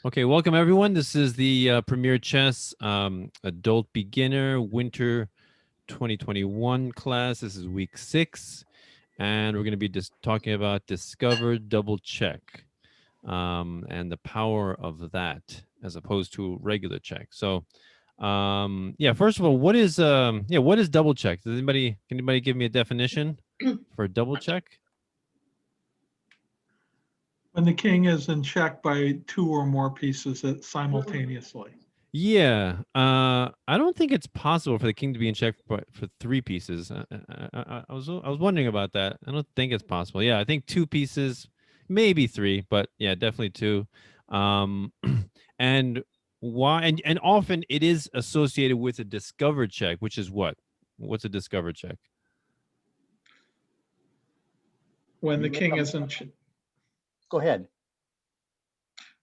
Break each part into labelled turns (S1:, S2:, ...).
S1: Okay, welcome everyone. This is the Premier Chess Adult Beginner Winter 2021 class. This is week 6, and we're going to be just talking about Discover Double Check and the power of that as opposed to regular check. So, yeah, first of all, what is double check? Can anybody give me a definition for double check?
S2: When the king is in check by two or more pieces simultaneously.
S1: Yeah, I don't think it's possible for the king to be in check for 3 pieces. I was wondering about that. I don't think it's possible. Yeah, I think 2 pieces, maybe 3, but yeah, definitely 2. Um, and why? And often it is associated with a discovered check, which is what? What's a discovered check?
S2: When the
S3: You make
S2: king
S3: a-
S2: is in,
S3: Go ahead.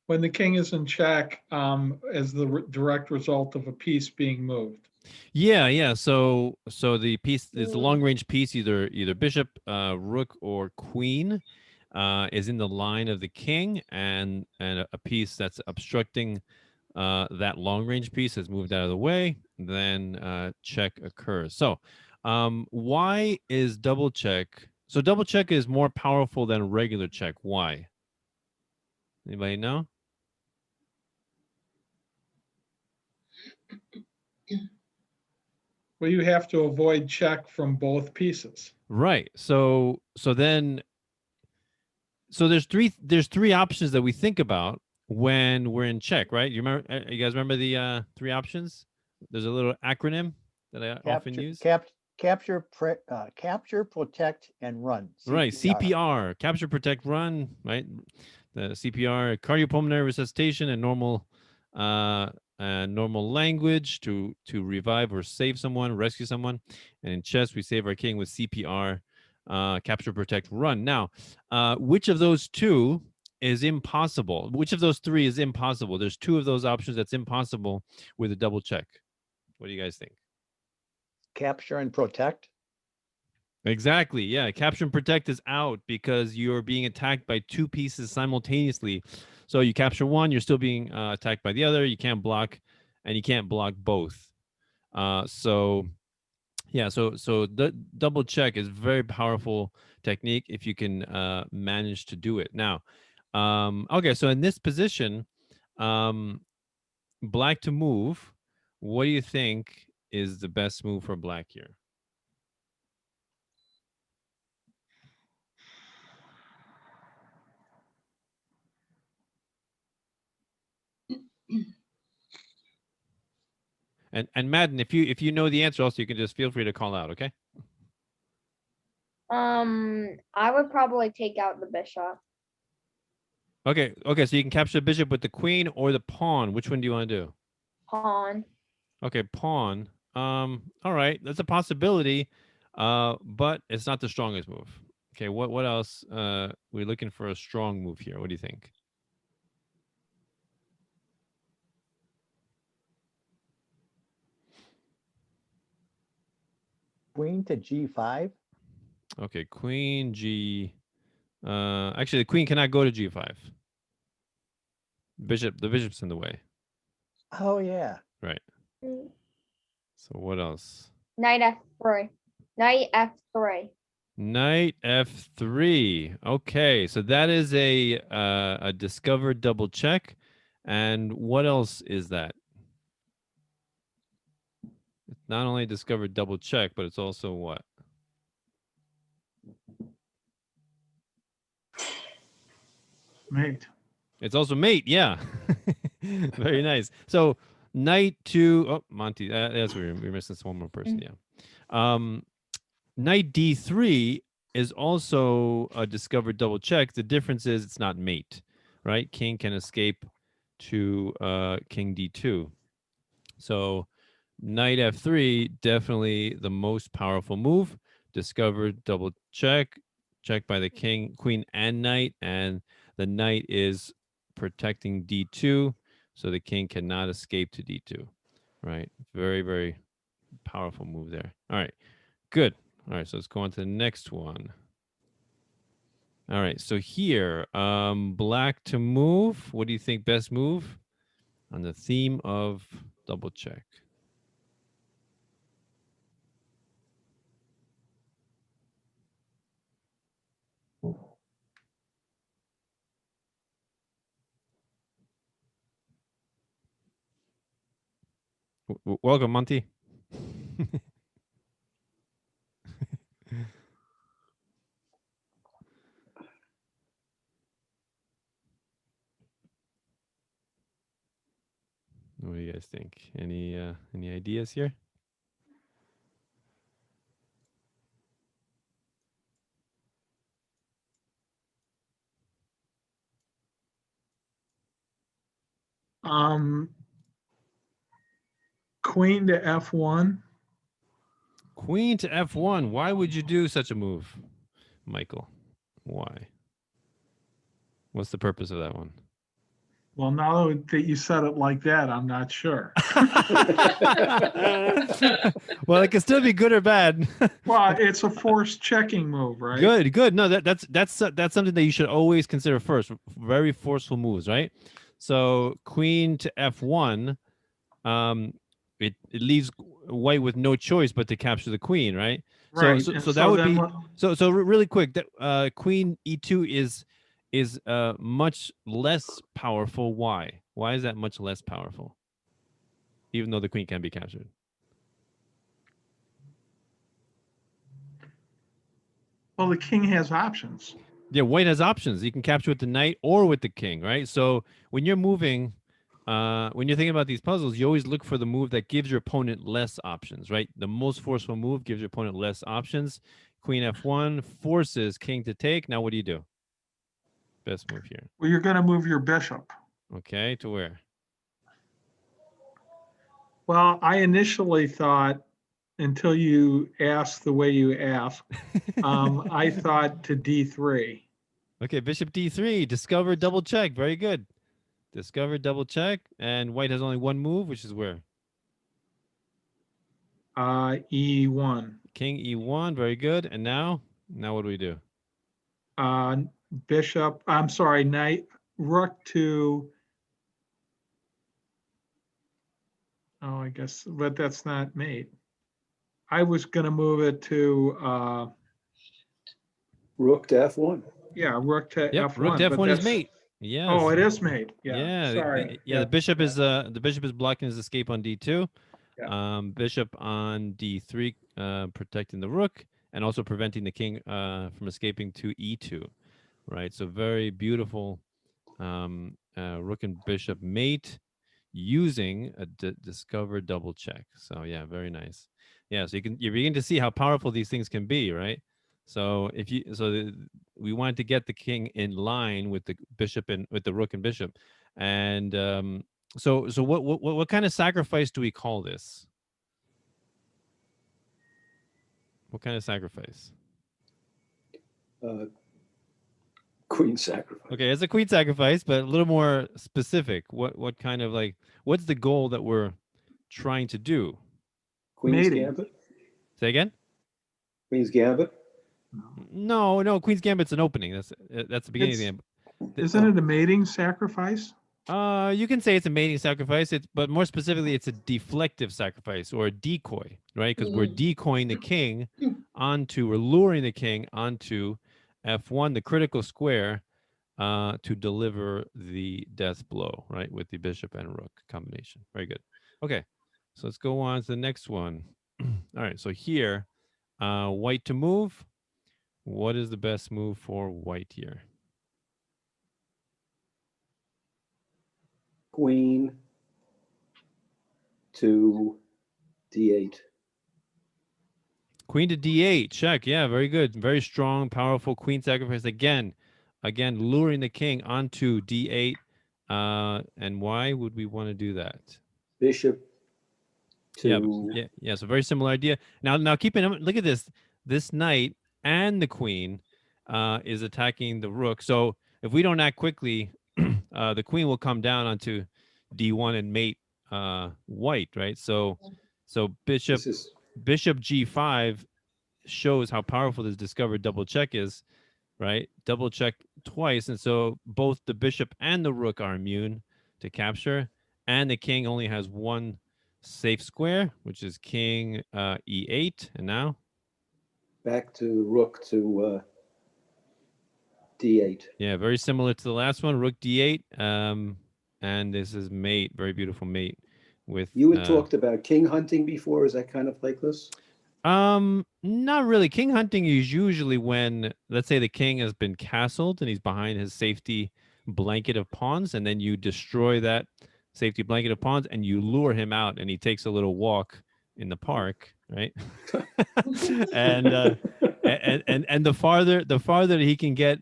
S2: when the king is in check, as the direct result of a piece being moved.
S1: Yeah. So the piece is the long range piece, either bishop, rook, or queen, is in the line of the king, and a piece that's obstructing that long range piece has moved out of the way. Then check occurs. So, why is double check? So double check is more powerful than regular check. Why? Anybody know?
S2: Well, you have to avoid check from both pieces.
S1: Right. So there's three options that we think about when we're in check, right? You guys remember the 3 options? There's a little acronym that I often use.
S3: Capture, capture, protect, and run.
S1: Right, CPR, capture, protect, run, right? The CPR, cardiopulmonary resuscitation, and normal language to revive or save someone, rescue someone. And in chess, we save our king with CPR, capture, protect, run. Now, which of those 2 is impossible? Which of those 3 is impossible? There's 2 of those options that's impossible with a double check. What do you guys think?
S3: Capture and protect.
S1: Exactly. Yeah. Capture and protect is out because you're being attacked by 2 pieces simultaneously. So you capture one, you're still being attacked by the other. You can't block, and you can't block both. So yeah. So the double check is very powerful technique if you can manage to do it. Now, okay. So in this position, black to move. What do you think is the best move for black here? And Madden, if you know the answer, also you can just feel free to call out. Okay.
S4: I would probably take out the bishop.
S1: Okay. So you can capture the bishop with the queen or the pawn. Which one do you want to do?
S4: Pawn.
S1: Okay, pawn. All right, that's a possibility, but it's not the strongest move. Okay, what else? We're looking for a strong move here. What do you think?
S3: Queen to G5.
S1: Okay, queen G. Actually, the queen cannot go to G5. The bishop's in the way.
S3: Oh yeah.
S1: Right. So what else?
S4: Knight F3. Knight F3.
S1: Knight F3. Okay, so that is a discovered double check. And what else is that? It's not only discovered double check, but it's also what?
S2: Mate.
S1: It's also mate. Yeah. Very nice. So knight to Monty. That's where we're missing one more person. Yeah. Knight D3 is also a discovered double check. The difference is it's not mate, right? King can escape to King D2. So Knight F3, definitely the most powerful move. Discovered double check, check by the king, queen, and knight, and the knight is protecting D2, so the king cannot escape to D2. Right? Very, very powerful move there. All right, good. All right, so let's go on to the next one. All right. So here, black to move. What do you think best move on the theme of double check? Welcome, Monty. What do you guys think? Any ideas here?
S2: Queen to F1.
S1: Queen to F1. Why would you do such a move, Michael? Why? What's the purpose of that one?
S2: Well, now that you said it like that, I'm not sure.
S1: Well, it can still be good or bad.
S2: Well, it's a forced checking move, right?
S1: Good, good. No, that's something that you should always consider first. Very forceful moves, right? So queen to F1, it leaves white with no choice but to capture the queen, right?
S2: Right.
S1: So
S2: and
S1: that would
S2: then
S1: be
S2: what-
S1: so really quick. That queen E2 is much less powerful. Why? Why is that much less powerful? Even though the queen can be captured.
S2: Well, the king has options.
S1: Yeah, white has options. You can capture with the knight or with the king, right? So when you're moving, when you're thinking about these puzzles, you always look for the move that gives your opponent less options, right? The most forceful move gives your opponent less options. Queen F1 forces king to take. Now, what do you do? Best move here.
S2: Well, you're going to move your bishop.
S1: Okay, to where?
S2: Well, I initially thought, until you asked the way you asked, I thought to D3.
S1: Okay, bishop D3. Discover double check. Very good. Discover double check. And white has only one move, which is where?
S2: E1.
S1: King E1. Very good. And now what do we do?
S2: Bishop, I'm sorry, knight, rook to, oh, I guess, but that's not mate. I was going to move it to,
S5: Rook to F1.
S2: yeah, rook to
S1: Yep,
S2: F1.
S1: rook to
S2: but
S1: F1 is
S2: that's-
S1: mate. Yes.
S2: Oh, it is mate.
S1: Yeah.
S2: Yeah, sorry.
S1: The bishop is blocking his escape on D2.
S2: Yeah.
S1: Bishop on D3, protecting the rook and also preventing the king from escaping to E2. Right. So very beautiful rook and bishop mate using a discover double check. So yeah, very nice. Yeah, so you begin to see how powerful these things can be, right? So we wanted to get the king in line with the bishop and with the rook and bishop, and so what kind of sacrifice do we call this? What kind of sacrifice?
S5: Queen sacrifice.
S1: Okay, it's a queen sacrifice, but a little more specific. What kind of what's the goal that we're trying to do?
S5: Queen's
S2: Mating.
S5: Gambit.
S1: Say again?
S5: Queen's Gambit.
S1: No, Queen's Gambit's an opening. That's the beginning of the game.
S2: Isn't it a mating sacrifice?
S1: You can say it's a mating sacrifice. But more specifically, it's a deflective sacrifice or a decoy, right? Because we're decoying the king we're luring the king onto F1, the critical square, to deliver the death blow, right? With the bishop and rook combination. Very good. Okay, so let's go on to the next one. All right, so here, white to move. What is the best move for white here?
S5: Queen to D8.
S1: Queen to D8, check. Yeah, very good. Very strong, powerful queen sacrifice. Again, luring the king onto D8. And why would we want to do that?
S5: Bishop to
S1: Yeah. So very similar idea. Now keep in mind, look at this. This knight and the queen is attacking the rook. So if we don't act quickly, the queen will come down onto D1 and mate white, right? So bishop
S5: this is
S1: G5 shows how powerful this discovered double check is, right? Double check twice, and so both the bishop and the rook are immune to capture, and the king only has one safe square, which is king e8, and now
S5: Back to rook to D8.
S1: yeah, very similar to the last one, rook d8, and this is mate, very beautiful mate with
S5: You had talked about king hunting before. Is that kind of like this?
S1: not really. King hunting is usually when, let's say, the king has been castled and he's behind his safety blanket of pawns, and then you destroy that safety blanket of pawns and you lure him out, and he takes a little walk in the park, right? and and the farther that he can get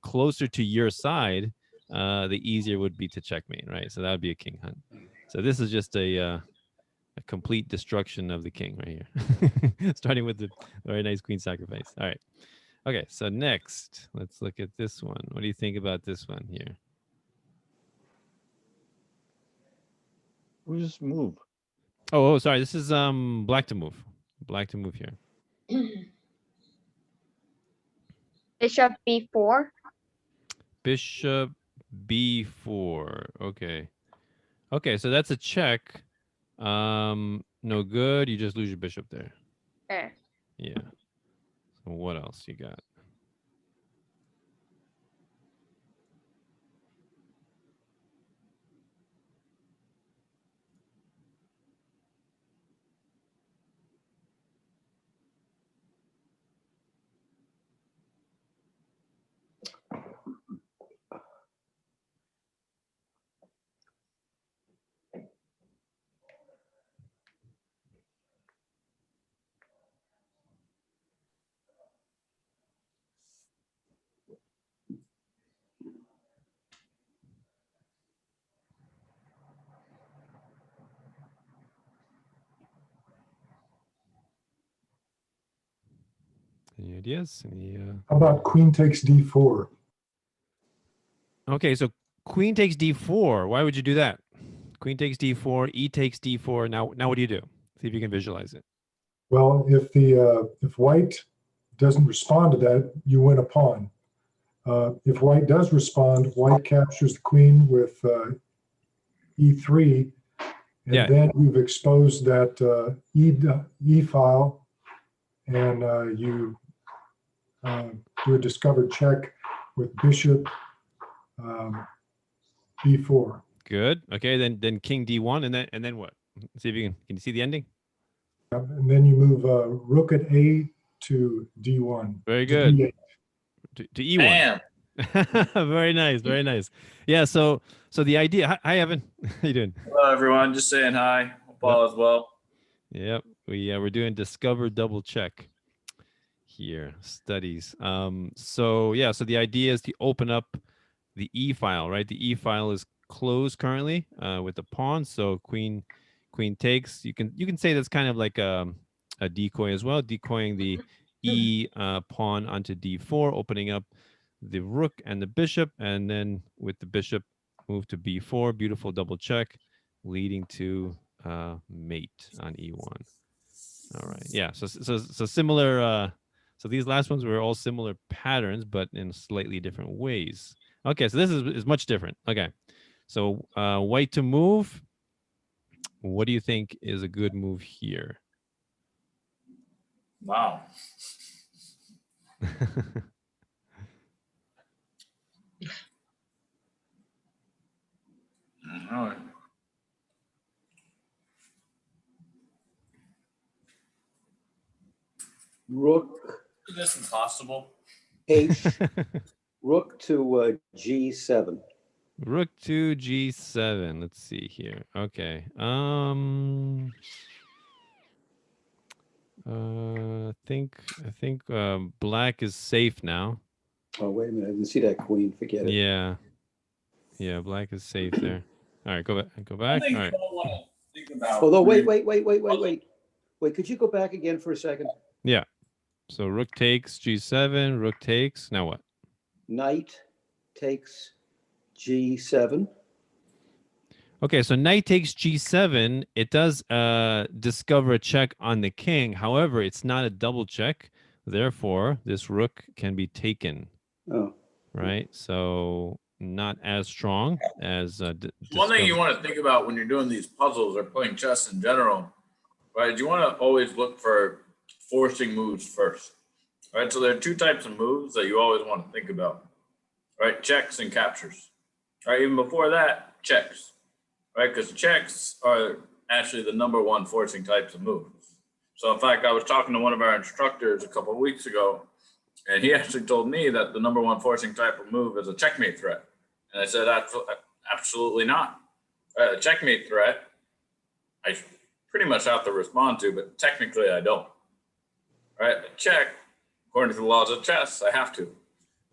S1: closer to your side, the easier would be to checkmate, right? So that would be a king hunt. So this is just a complete destruction of the king right here. Starting with the very nice queen sacrifice. All right. Okay, so next, let's look at this one. What do you think about this one here?
S3: Who's move?
S1: Oh, sorry. This is black to move. Black to move here.
S4: Bishop b4.
S1: Bishop b4. Okay. Okay, so that's a check. No good. You just lose your bishop there.
S4: Eh.
S1: Yeah. So what else you got? Any ideas? Any
S6: How about queen takes d4?
S1: Okay, so queen takes d4. Why would you do that? Queen takes d4, e takes d4. Now what do you do? See if you can visualize it.
S6: Well, if white doesn't respond to that, you win a pawn. If white does respond, white captures the queen with e3, and
S1: Yeah.
S6: then you've exposed that e file, and you do a discovered check with bishop b4.
S1: Good. Okay, then king d1, and then what? See if you can you see the ending?
S6: And then you move rook at a to d1.
S1: Very
S6: to
S1: good.
S6: d8.
S1: To e1.
S7: Bam.
S1: Very nice, very nice. Yeah, so the idea. Hi, Evan. How you doing?
S7: Hello, everyone. Just saying hi. Hope all is well.
S1: Yep, we're doing discover double check here, studies. So the idea is to open up the e file, right? The e file is closed currently with the pawn. So queen takes. You can say that's kind of like a decoy as well, decoying the e pawn onto d4, opening up the rook and the bishop, and then with the bishop move to b4. Beautiful double check, leading to mate on e1. All right. Yeah. So similar. So these last ones were all similar patterns, but in slightly different ways. Okay. So this is much different. Okay. So white to move. What do you think is a good move here?
S7: Wow. All right.
S5: Rook
S7: Is this impossible?
S5: H, rook to G7.
S1: Rook to G7. Let's see here. Okay. I think black is safe now.
S5: Oh, wait a minute. I didn't see that queen. Forget it.
S1: Yeah. Yeah, black is safe there. All right, go back. Go back.
S7: I think
S1: All right.
S7: you don't want to think about.
S5: Although, wait. Wait, could you go back again for a second?
S1: Yeah. So rook takes G7, rook takes. Now what?
S5: Knight takes G7.
S1: Okay, so knight takes G7. It does discover a check on the king. However, it's not a double check Therefore, this rook can be taken,
S5: Oh,
S1: right? So not as strong as
S7: One thing you
S1: discover-
S7: want to think about when you're doing these puzzles or playing chess in general, right? You want to always look for forcing moves first, right? So there are two types of moves that you always want to think about, right? Checks and captures, right? Even before that, checks, right? Because checks are actually the number one forcing types of moves. So in fact, I was talking to one of our instructors a couple of weeks ago, and he actually told me that the number one forcing type of move is a checkmate threat. And I said, absolutely not. A checkmate threat, I pretty much have to respond to, but technically I don't. Right? A check, according to the laws of chess, I have to.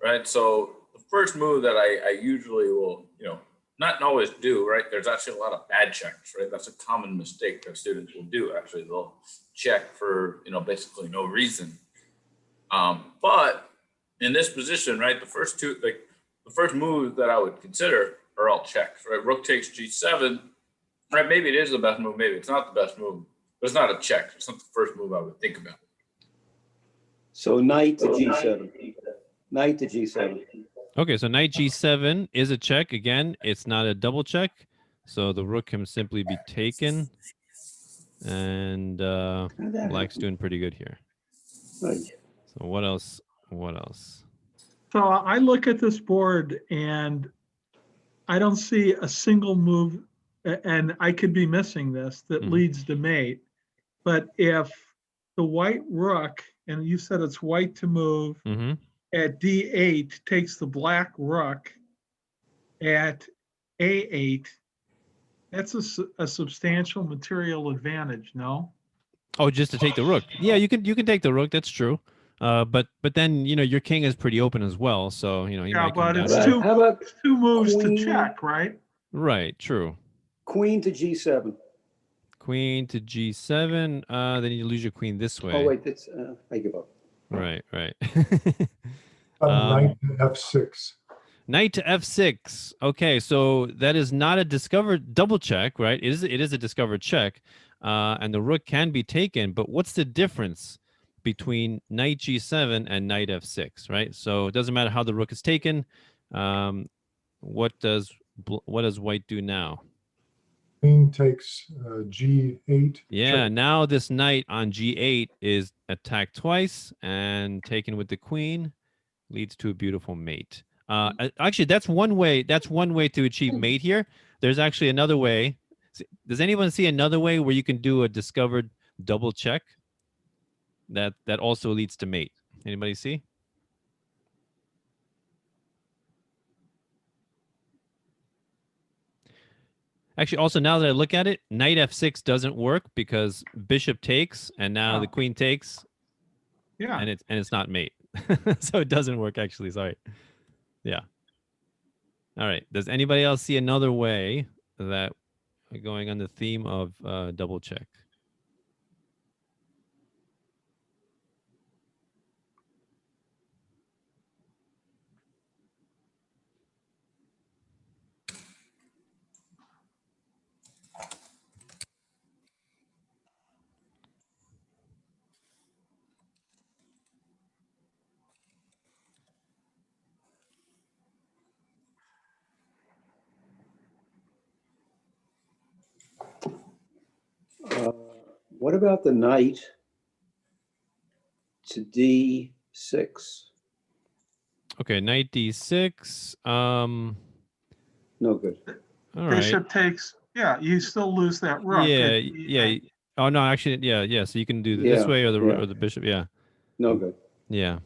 S7: Right? So the first move that I usually will, not always do, right? There's actually a lot of bad checks, right? That's a common mistake that students will do. Actually, they'll check for, basically no reason. But in this position, right, the first move that I would consider are all checks, right? Rook takes G7, right? Maybe it is the best move, maybe it's not the best move, but it's not a check. It's not the first move I would think about.
S5: so knight to G7. Knight to G7.
S1: Okay, so knight G7 is a check. Again, it's not a double check, so the rook can simply be taken, and
S5: How'd that
S1: Black's
S5: happen?
S1: doing pretty good here.
S5: Right.
S1: So what else? What else?
S2: So I look at this board and I don't see a single move, and I could be missing this, that
S1: Mhm.
S2: leads to mate. But if the white rook, and you said it's white to move,
S1: Mm-hmm.
S2: at D8 takes the black rook at A8, that's a substantial material advantage, no?
S1: Oh, just to take the rook. Yeah, you can take the rook. That's true. But then your king is pretty open as well. So he
S2: Yeah,
S1: might come
S2: but
S1: down.
S2: it's
S1: to-
S5: How about
S2: It's two moves to
S5: Queen.
S2: check, right?
S1: Right. True.
S5: queen to G7?
S1: Queen to G7. Then you lose your queen this way.
S5: Oh, wait, that's, I give up.
S1: Right. Right.
S6: Knight to F6.
S1: Knight to F6. Okay, so that is not a discovered double check, right? It is a discovered check, and the rook can be taken. But what's the difference between knight G7 and knight F6, right? So it doesn't matter how the rook is taken. What does white do now?
S6: Queen takes G8.
S1: Yeah,
S6: check.
S1: now this knight on G8 is attacked twice and taken with the queen, leads to a beautiful mate. Actually, that's one way. That's one way to achieve mate here. There's actually another way. Does anyone see another way where you can do a discovered double check? That also leads to mate. Anybody see? Actually, also now that I look at it, knight F6 doesn't work because bishop takes, and now the
S2: Oh.
S1: queen takes,
S2: Yeah.
S1: and it's not mate. So it doesn't work actually. Sorry. Yeah. All right. Does anybody else see another way that going on the theme of double check?
S5: What about the knight to D6?
S1: Okay, knight D6.
S5: No good.
S1: All right.
S2: Bishop takes, yeah, you still lose that rook.
S1: Yeah,
S2: at
S1: yeah.
S2: D8.
S1: Oh no, actually, yeah. So you can do this
S5: Yeah,
S1: way or
S5: yeah.
S1: the bishop. Yeah,
S5: No good.
S1: yeah.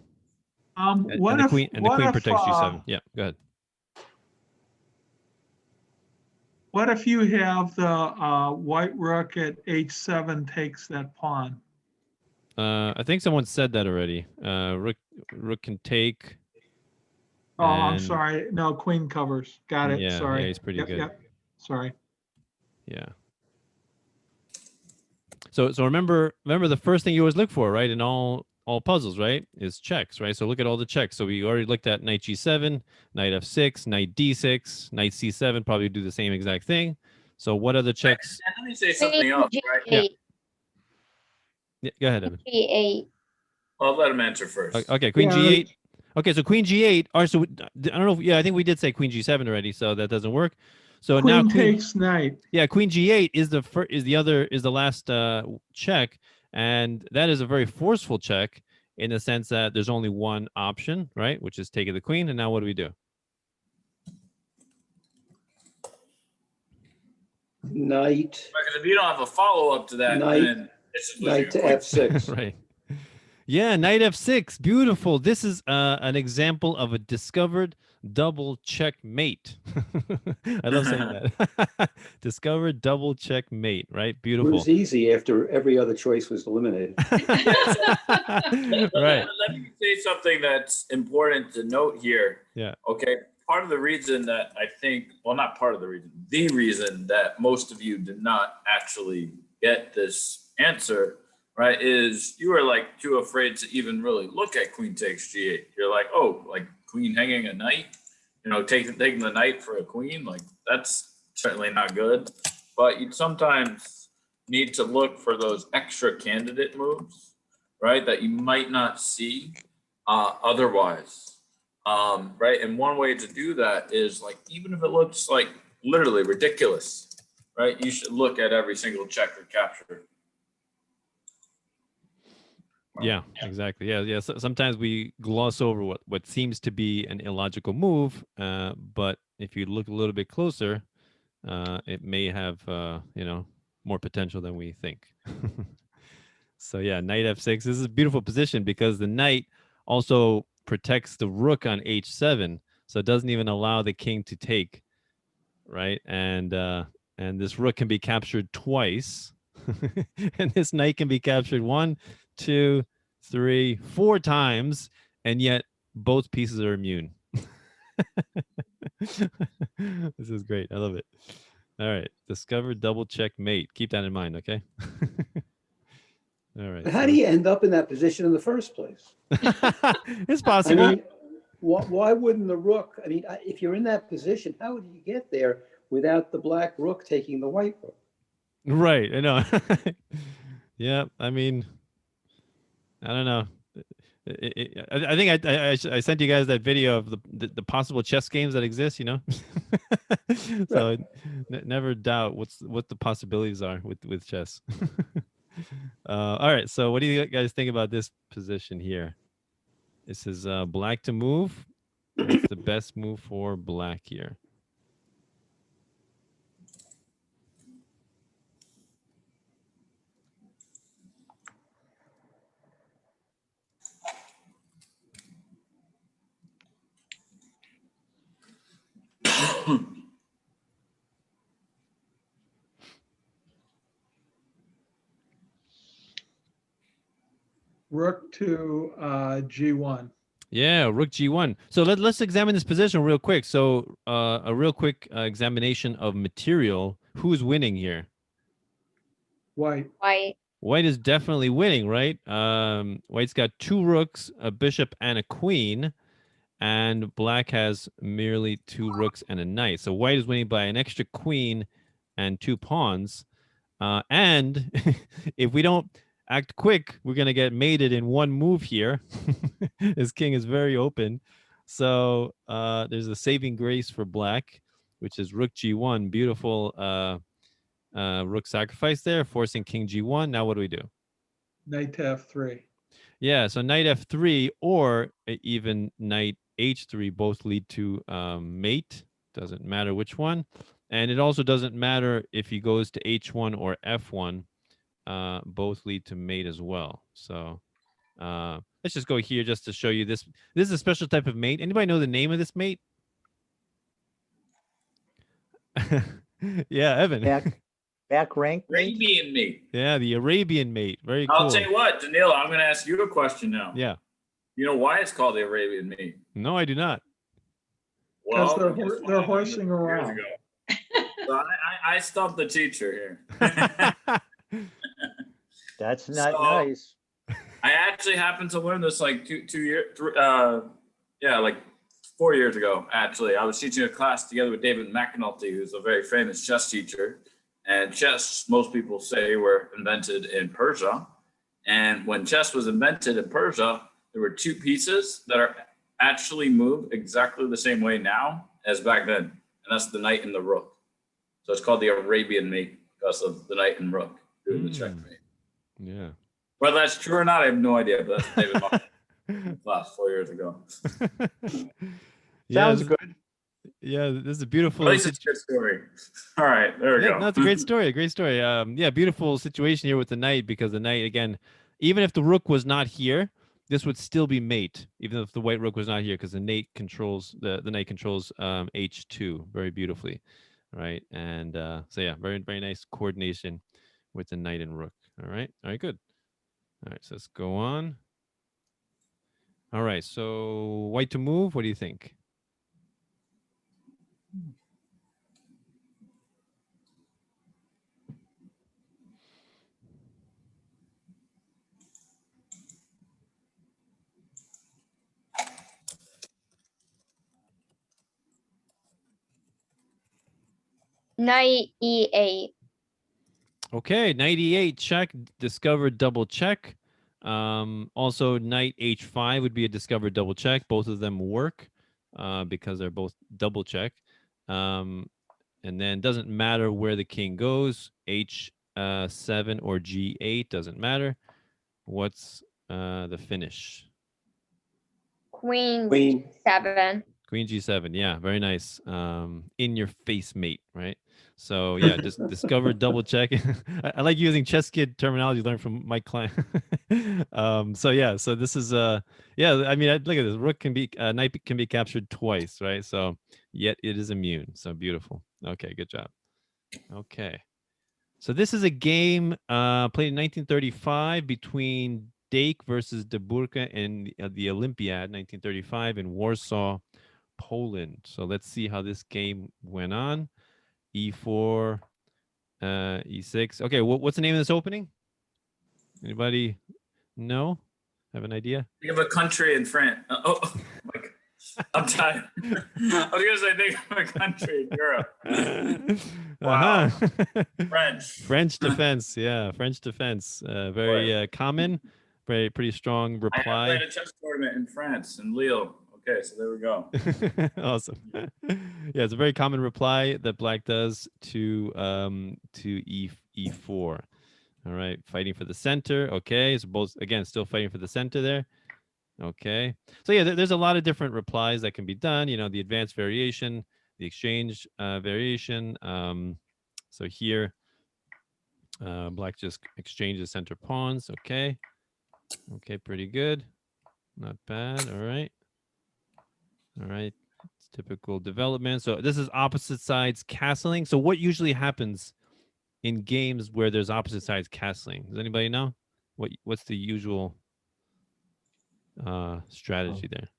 S2: What
S1: And the
S2: if,
S1: queen
S2: what if,
S1: protects G7. Yeah, go ahead.
S2: what if you have the white rook at H7 takes that pawn?
S1: I think someone said that already. Rook can take.
S2: Oh, I'm
S1: and-
S2: sorry. No, queen covers. Got it.
S1: Yeah,
S2: Sorry.
S1: yeah, he's pretty
S2: Yep,
S1: good.
S2: yep. Sorry.
S1: Yeah. So remember the first thing you always look for, right? In all puzzles, right? Is checks, right? So look at all the checks. So we already looked at knight G7, knight F6, knight D6, knight C7, probably do the same exact thing. So what other checks?
S7: And let me say something else, right?
S1: Yeah. Yeah, go ahead, Evan.
S4: G8.
S7: I'll let him answer first.
S1: Okay, queen
S2: Yeah.
S1: g8. Okay, so queen g8. All right, so I don't know. Yeah, I think we did say queen g7 already, so that doesn't work. So now
S2: Queen
S1: queen,
S2: takes knight.
S1: yeah, queen g8 is the last check, and that is a very forceful check in the sense that there's only one option, right, which is taking the queen. And now what do we do?
S5: Knight,
S7: Because if you don't have a follow-up to that,
S5: Knight-
S7: then it's just losing
S5: knight
S7: a
S5: to
S7: queen.
S5: F6.
S1: Right. Yeah, knight f6. Beautiful. This is an example of a discovered double checkmate. I love saying that. Discovered double checkmate, right?
S5: It
S1: Beautiful.
S5: was easy after every other choice was eliminated.
S1: Right.
S7: Let me say something that's important to note here.
S1: Yeah.
S7: Okay. Part of the reason that I think, well, not part of the reason that most of you did not actually get this answer, right, is you are like too afraid to even really look at queen takes g8. You're like, oh, like queen hanging a knight, taking the knight for a queen, like that's certainly not good. But you sometimes need to look for those extra candidate moves, right, that you might not see otherwise. Right. And one way to do that is like, even if it looks like literally ridiculous, right, you should look at every single check or capture.
S1: Yeah, exactly. Yeah. So sometimes we gloss over what seems to be an illogical move, but if you look a little bit closer, it may have more potential than we think. So yeah, knight f6. This is a beautiful position because the knight also protects the rook on h7, so it doesn't even allow the king to take, right? And this rook can be captured twice, and this knight can be captured 1, 2, 3, 4 times, and yet both pieces are immune. This is great. I love it. All right, discover double checkmate. Keep that in mind, okay? All right.
S5: How do you end up in that position in the first place?
S1: It's
S5: I
S1: possible.
S5: mean, why wouldn't the rook, I mean, if you're in that position, how would you get there without the black rook taking the white rook?
S1: Right. I know. Yeah. I mean, I don't know. I think I sent you guys that video of the possible chess games that exist, So never doubt what the possibilities are with chess. All right. So what do you guys think about this position here? This is black to move. What's the best move for black here?
S2: Rook to G1.
S1: Yeah, rook g1. So let's examine this position real quick. So a real quick examination of material. Who's winning here?
S2: White.
S4: White.
S1: White is definitely winning, right? White's got 2 rooks, a bishop, and a queen, and black has merely 2 rooks and a knight. So white is winning by an extra queen and 2 pawns. And if we don't act quick, we're going to get mated in one move here. His king is very open. So there's a saving grace for black, which is rook g1. Beautiful rook sacrifice there, forcing king g1. Now what do we do?
S2: Knight to F3.
S1: Yeah, so knight f3 or even knight h3 both lead to mate. Doesn't matter which one. And it also doesn't matter if he goes to h1 or f1. Both lead to mate as well. So let's just go here just to show you this. This is a special type of mate. Anybody know the name of this mate? Yeah, Evan.
S3: Back rank. mate?
S7: Arabian mate.
S1: Yeah, the Arabian mate. Very cool.
S7: I'll tell you what, Danilo, I'm going to ask you a question now.
S1: Yeah.
S7: You know why it's called the Arabian mate?
S1: No, I do not.
S2: Because
S7: Well,
S2: they're horsing
S7: years
S2: around.
S7: ago. So I stumped the teacher here.
S3: That's not
S7: So-
S3: nice.
S7: I actually happened to learn this like 4 years ago. Actually, I was teaching a class together with David McAnulty, who's a very famous chess teacher. And chess, most people say, were invented in Persia. And when chess was invented in Persia, there were two pieces that are actually moved exactly the same way now as back then. And that's the knight and the rook. So it's called the Arabian mate because of the knight and rook doing the checkmate.
S1: Yeah.
S7: Whether that's true or not, I have no idea. But that's David Martin class 4 years ago.
S1: Yeah,
S3: Sounds
S1: this-
S3: good.
S1: Yeah, this is a beautiful.
S7: At least it's a good story. All right, there we
S1: Yeah,
S7: go.
S1: no, it's a great story. A great story. Yeah, beautiful situation here with the knight because the knight again, even if the rook was not here, this would still be mate, even if the white rook was not here, because the knight controls the knight controls h2 very beautifully, right? And so yeah, very nice coordination with the knight and rook. All right, good. All right, so let's go on. All right, so white to move. What do you think?
S4: Knight E8.
S1: Okay, knight e8 check, discovered double check. Also, knight h5 would be a discovered double check. Both of them work because they're both double check. And then doesn't matter where the king goes, h7 or g8 doesn't matter. What's the finish?
S4: Queen
S5: Queen.
S4: 7.
S1: Queen g7, yeah, very nice. In your face mate, right? So yeah, just discover double check. I like using chess kid terminology learned from Mike Klein. So yeah, so this is yeah, I mean, look at this. Rook can be knight can be captured twice, right? So yet it is immune. So beautiful. Okay, good job. Okay. So this is a game played in 1935 between Dake versus De Burka in the Olympiad 1935 in Warsaw, Poland. So let's see how this game went on. E4, E6. Okay, what's the name of this opening? Anybody know? Have an idea?
S7: Think of a country in France. Oh, my God. I'm tired. I was gonna say think of a country in Europe. Wow. French.
S1: French defense. Yeah, French defense. Very common. Pretty strong
S7: I
S1: reply.
S7: played a chess tournament in France in Lille. Okay, so there we go.
S1: Awesome. Yeah, it's a very common reply that black does to e4. All right, fighting for the center. Okay, so both again still fighting for the center there. Okay, so yeah, there's a lot of different replies that can be done. You know, the advanced variation, the exchange variation. So here, black just exchanges center pawns. Okay, pretty good, not bad. All right. It's typical development. So this is opposite sides castling. So what usually happens in games where there's opposite sides castling? Does anybody know? What's the usual strategy there?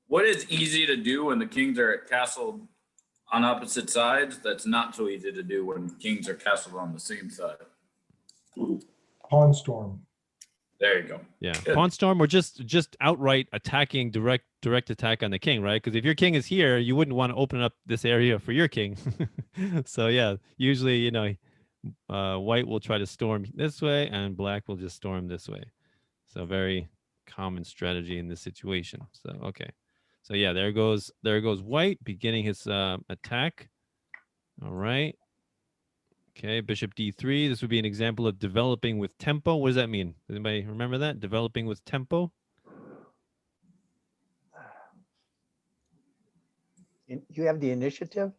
S7: What is easy to do when the kings are castled on opposite sides? That's not so easy to do when kings are castled on the same side.
S6: Pawn storm.
S7: There you go.
S1: Yeah,
S7: Good.
S1: pawn storm or just outright attacking, direct attack on the king, right? Because if your king is here, you wouldn't want to open up this area for your king. So yeah, usually, you know, white will try to storm this way and black will just storm this way. So very common strategy in this situation. So okay, so yeah, there goes white beginning his attack. All right. Okay, bishop d3. This would be an example of developing with tempo. What does that mean? Does anybody remember that? Developing with tempo?
S3: You have the initiative?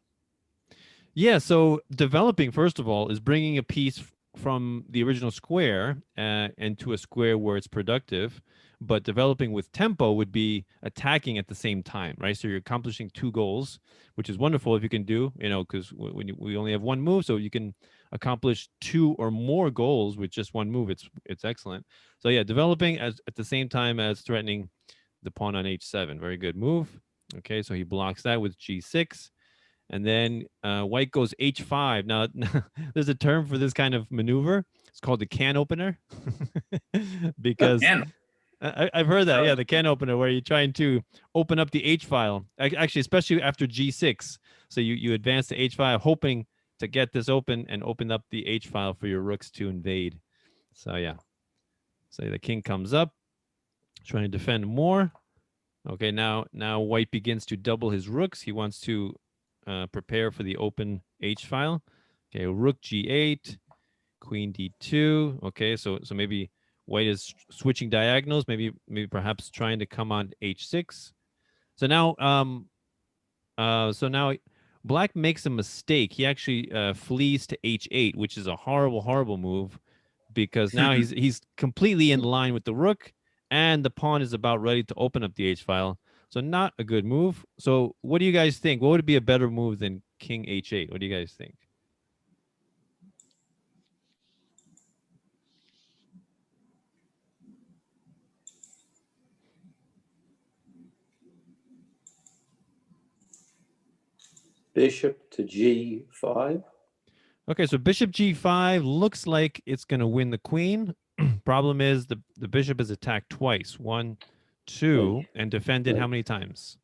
S1: Yeah, so developing, first of all, is bringing a piece from the original square into a square where it's productive. But developing with tempo would be attacking at the same time, right? So you're accomplishing two goals, which is wonderful if you can do, you know, because we only have one move, so you can accomplish two or more goals with just one move. It's excellent. So yeah, developing at the same time as threatening the pawn on h7. Very good move. Okay, so he blocks that with g6. And then white goes h5. Now, there's a term for this kind of maneuver. It's called the can opener. Because I've heard that. Yeah, the can opener where you're trying to open up the H file. Actually, especially after G6. So you advance to H5, hoping to get this open and open up the H file for your rooks to invade. So yeah. So the king comes up, trying to defend more. Okay, now white begins to double his rooks. He wants to prepare for the open H file. Okay, rook G8, queen D2. Okay, so maybe white is switching diagonals. Maybe perhaps trying to come on H6. So now black makes a mistake. He actually flees to H8, which is a horrible move, because now he's completely in line with the rook, and the pawn is about ready to open up the H file. So not a good move. So what do you guys think? What would be a better move than king H8? What do you guys think?
S5: Bishop to G5.
S1: Okay, so bishop G5 looks like it's going to win the queen. Problem is the bishop is attacked twice. 1, 2,
S5: Right.
S1: and defended how
S5: Right.
S1: many times?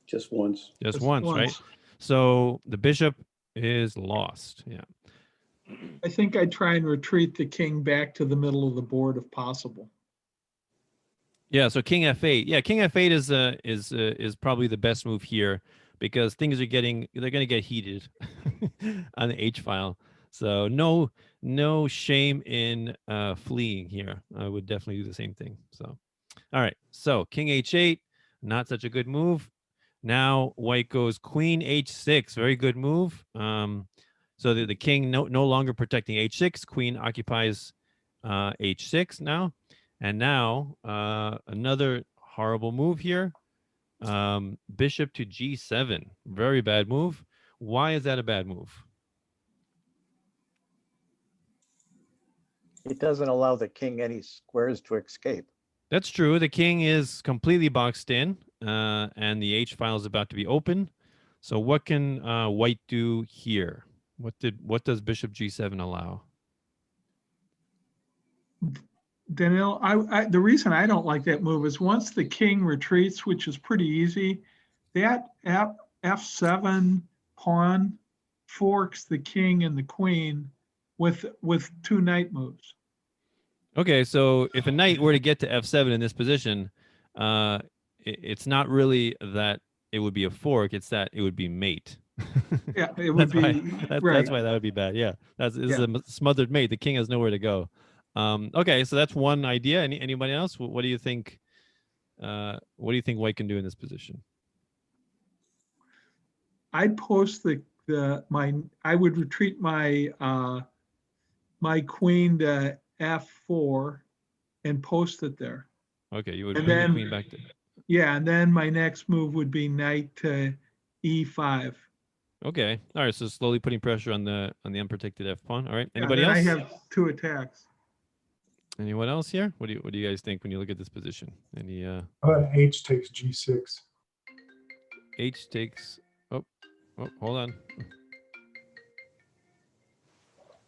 S5: Just once.
S1: Just once, right? So the bishop is lost. Yeah.
S2: I think I'd try and retreat the king back to the middle of the board if possible.
S1: Yeah, so king f8. Yeah, king f8 is probably the best move here, because things are going to get heated on the H file. So no shame in fleeing here. I would definitely do the same thing. So, all right. So king H8, not such a good move. Now white goes queen H6, very good move. So the king no longer protecting H6. Queen occupies H6 now. And now another horrible move here. Bishop to G7, very bad move. Why is that a bad move?
S3: It doesn't allow the king any squares to escape.
S1: That's true. The king is completely boxed in, and the H file is about to be open. So what can white do here? What does bishop G7 allow?
S2: Daniel, the reason I don't like that move is once the king retreats, which is pretty easy, that F7 pawn forks the king and the queen with 2 knight moves.
S1: Okay, so if a knight were to get to F7 in this position, it's not really that it would be a fork, it's that it would be mate.
S2: Yeah, it would
S1: That's why-
S2: be,
S1: That's
S2: right.
S1: why that would be bad. Yeah, this is
S2: Yeah.
S1: a smothered mate. The king has nowhere to go. Okay, so that's one idea. Anybody else? What do you think? What do you think white can do in this position?
S2: I'd post I would retreat my my queen to F4 and post it there.
S1: Okay, you would
S2: And
S1: bring the
S2: then-
S1: queen back to.
S2: Yeah, and then my next move would be knight to E5.
S1: Okay, all right. So slowly putting pressure on the unprotected F pawn. All right.
S2: Yeah,
S1: Anybody
S2: then
S1: else?
S2: I have 2 attacks.
S1: Anyone else here? What do you guys think when you look at this position? Any
S6: H takes G6.
S1: H takes. Oh, hold on.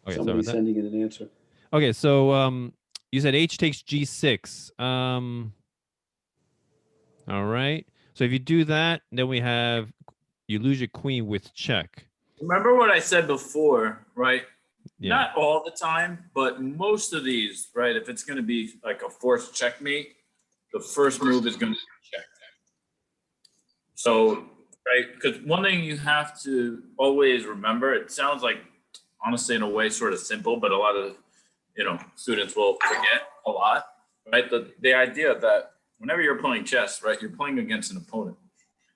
S1: Okay, sorry
S5: Somebody's
S1: about that.
S5: sending in an answer.
S1: Okay, so you said H takes G6. All right. So if you do that, then you lose your queen with check.
S7: Remember what I said before, right?
S1: Yeah.
S7: Not all the time, but most of these, right? If it's going to be like a forced checkmate, the first move is going to be check. So, right? Because one thing you have to always remember, it sounds like, honestly, in a way, sort of simple, but a lot of, students will forget a lot, right? The idea that whenever you're playing chess, right, you're playing against an opponent,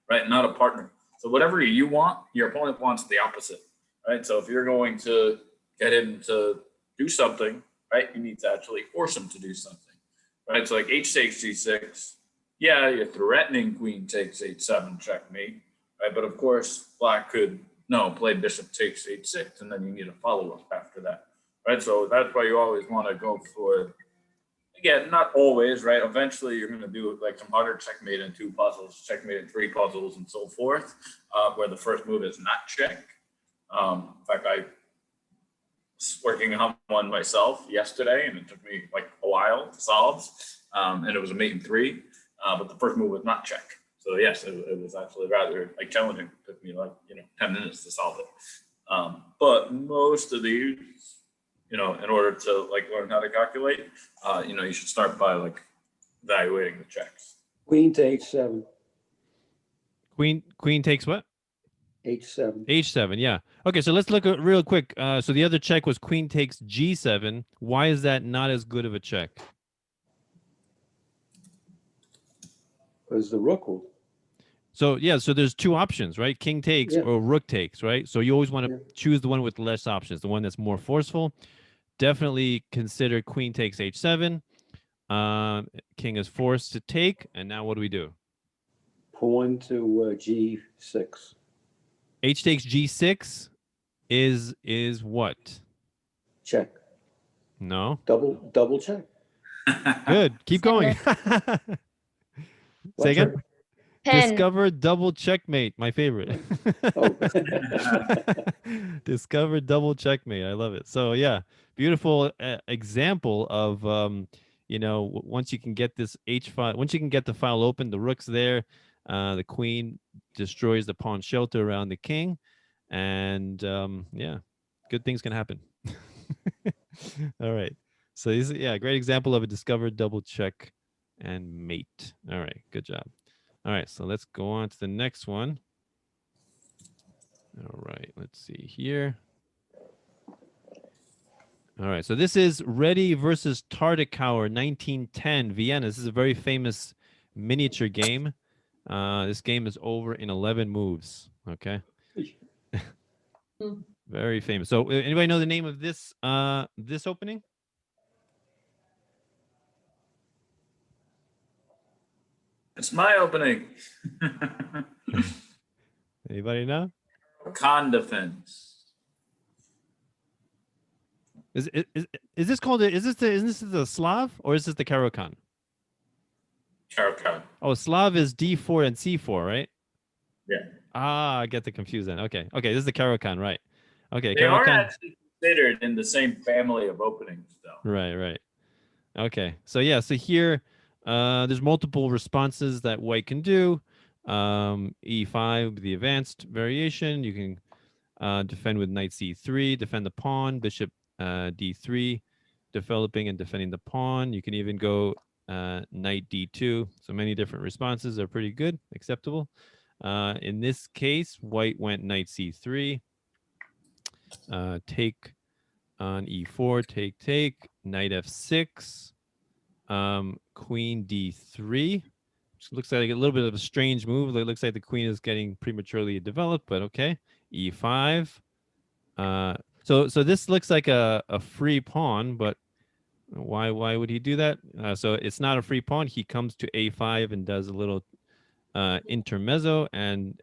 S7: right? Not a partner. So whatever you want, your opponent wants the opposite, right? So if you're going to get him to do something, right, you need to actually force him to do something, right? So like H takes G6, yeah, you're threatening queen takes H7 checkmate, right? But of course, black could, play bishop takes H6, and then you need a follow-up after that, right? So that's why you always want to go for, again, not always, right? Eventually, you're going to do like some harder checkmate in 2 puzzles, checkmate in 3 puzzles, and so forth, where the first move is not check. In fact, I was working on one myself yesterday, and it took me like a while to solve, and it was a mate in 3, but the first move was not check. So yes, it was actually rather like challenging. It took me like 10 minutes to solve it. But most of these, you know, in order to like learn how to calculate, you know, you should start by like evaluating the checks.
S5: Queen to H7,
S1: Queen takes what?
S5: H7.
S1: H7, yeah. Okay, so let's look at real quick. So the other check was queen takes G7. Why is that not as good of a check?
S5: Because the rook will.
S1: So yeah, so there's two options, right? King takes
S5: Yeah.
S1: or rook takes, right? So you always want to
S5: Yeah.
S1: choose the one with less options, the one that's more forceful. Definitely consider queen takes H7. King is forced to take, and now what do we do?
S5: Pawn to G6.
S1: H takes G6 is what?
S5: Check.
S1: No.
S5: Double check.
S1: Good. Keep
S4: Send
S1: going. Say again.
S4: Pen.
S1: Discover double checkmate. My favorite.
S5: Oh.
S1: Discover double checkmate. I love it. So yeah, beautiful example of you know, once you can get this H file, once you can get the file open, the rook's there, the queen destroys the pawn shelter around the king, and yeah, good things can happen. All right. So this is, yeah, great example of a discovered double check and mate. All right, good job. All right, so let's go on to the next one. All right, let's see here. All right, so this is Ready versus Tartakower 1910 Vienna. This is a very famous miniature game. This game is over in 11 moves. Okay. Very famous. So anybody know the name of this this opening?
S7: It's my opening.
S1: Anybody know?
S7: Khan defense.
S1: Is this called is this the Slav or is this the Caro-Kann?
S7: Caro-Kann.
S1: Oh, Slav is D4 and C4, right?
S7: Yeah.
S1: Ah, I get the confused then. Okay. Okay, this is the Caro-Kann, right. Okay,
S7: They are
S1: Caro-Kann.
S7: actually considered in the same family of openings, though.
S1: Right, right. Okay. So yeah, so here there's multiple responses that white can do. E5, the advanced variation. You can defend with knight C3, defend the pawn, bishop D3, developing and defending the pawn. You can even go knight D2. So many different responses are pretty good, acceptable. In this case, white went knight C3, take on E4, take, knight F6, queen D3. Which looks like a little bit of a strange move. It looks like the queen is getting prematurely developed, but okay. E5. So this looks like a free pawn, but why would he do that? So it's not a free pawn. He comes to A5 and does a little intermezzo and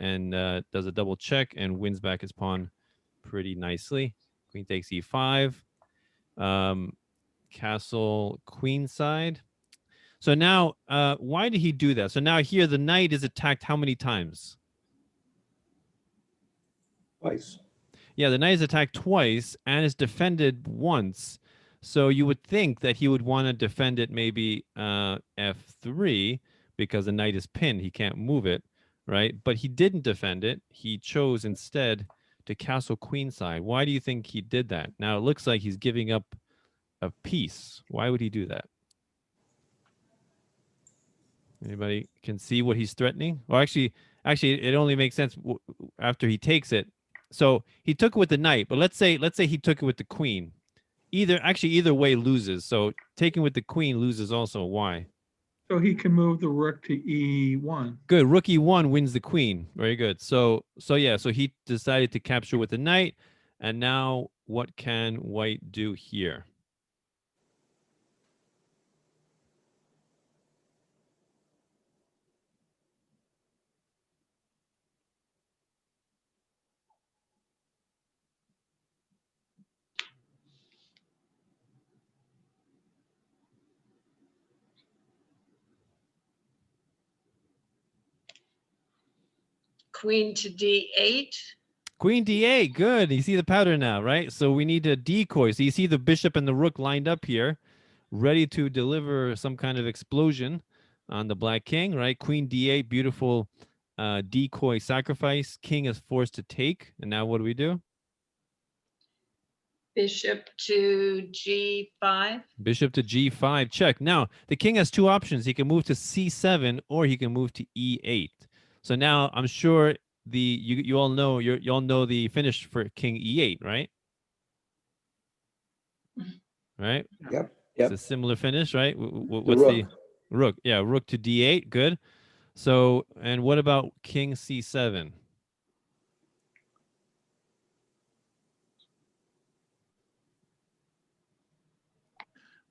S1: does a double check and wins back his pawn pretty nicely. Queen takes E5. Castle queenside. So now, why did he do that? So now here the knight is attacked how many times?
S5: Twice.
S1: Yeah, the knight is attacked twice and is defended once. So you would think that he would want to defend it maybe F3 because the knight is pinned. He can't move it, right? But he didn't defend it. He chose instead to castle queenside. Why do you think he did that? Now it looks like he's giving up a piece. Why would he do that? Anybody can see what he's threatening? Or actually, it only makes sense after he takes it. So he took it with the knight, but let's say he took it with the queen. Either way loses. So taking with the queen loses also. Why?
S2: So he can move the rook to E1.
S1: Good. Rook E1 wins the queen. Very good. So yeah. So he decided to capture with the knight, and now what can white do here?
S8: Queen to D8.
S1: Queen D8, good. You see the pattern now, right? So we need a decoy. So you see the bishop and the rook lined up here, ready to deliver some kind of explosion on the black king, right? Queen D8, beautiful decoy sacrifice. King is forced to take. And now what do we do?
S8: Bishop to G5.
S1: Bishop to G5, check. Now, the king has two options. He can move to C7 or he can move to E8. So now I'm sure you all know you all know the finish for king E8, right? Right?
S5: Yep,
S1: It's
S5: yep.
S1: a similar finish, right?
S5: The
S1: What's the rook? Yeah, rook to D8, good. So, and what about king C7?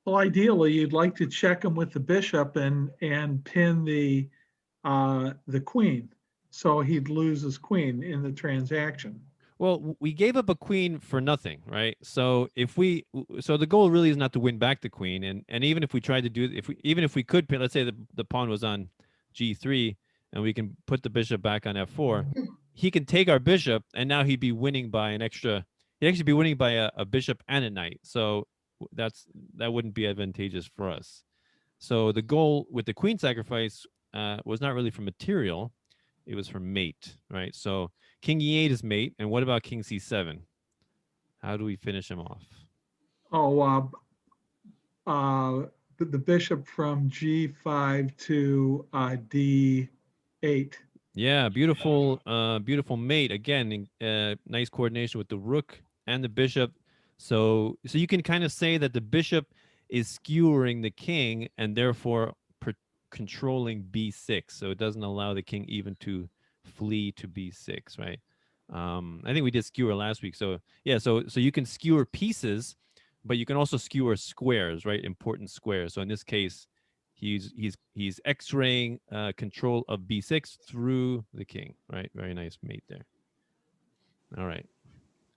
S2: Well, ideally, you'd like to check him with the bishop and pin the queen, so he'd lose his queen in the transaction.
S1: Well, we gave up a queen for nothing, right? So so the goal really is not to win back the queen, and even if we tried to do, even if we could, let's say the pawn was on G3, and we can put the bishop back on F4, he can take our bishop, and now he'd be winning by an extra. He'd actually be winning by a bishop and a knight. So that wouldn't be advantageous for us. So the goal with the queen sacrifice was not really for material. It was for mate, right? So king E8 is mate. And what about king C7? How do we finish him off?
S2: Oh, the bishop from G5 to D8.
S1: Yeah, beautiful, beautiful mate. Again, nice coordination with the rook and the bishop. So you can kind of say that the bishop is skewering the king and therefore controlling B6. So it doesn't allow the king even to flee to B6, right? I think we did skewer last week. So yeah, so you can skewer pieces, but you can also skewer squares, right? Important squares. So in this case, he's X-raying control of B6 through the king, right? Very nice mate there. All right.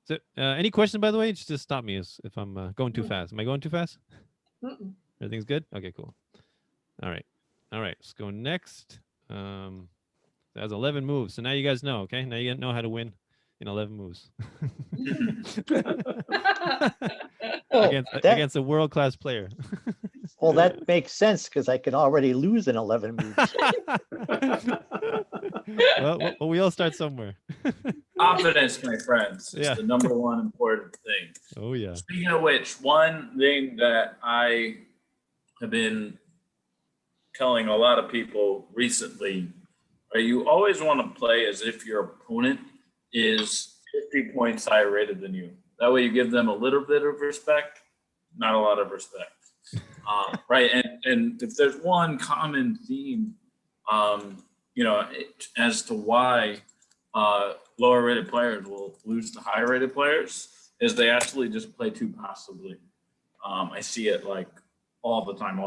S1: So any questions, by the way? Just stop me if I'm going too fast. Am I going too fast?
S8: Mm-mm.
S1: Everything's good? Okay, cool. All right. Let's go next. That's 11 moves. So now you guys know, okay? Now you know how to win in 11 moves.
S3: Oh,
S1: against a world-class player.
S3: well, that makes sense because I can already lose in 11 moves.
S1: well, we all start somewhere.
S7: Confidence, my friends, is
S1: Yeah.
S7: the number one important thing.
S1: Oh, yeah.
S7: Speaking of which, one thing that I have been telling a lot of people recently, are you always want to play as if your opponent is 50 points higher rated than you. That way you give them a little bit of respect, not a lot of respect. Right. And if there's one common theme, as to why lower rated players will lose to higher rated players is they actually just play too passively. I see it like all the time.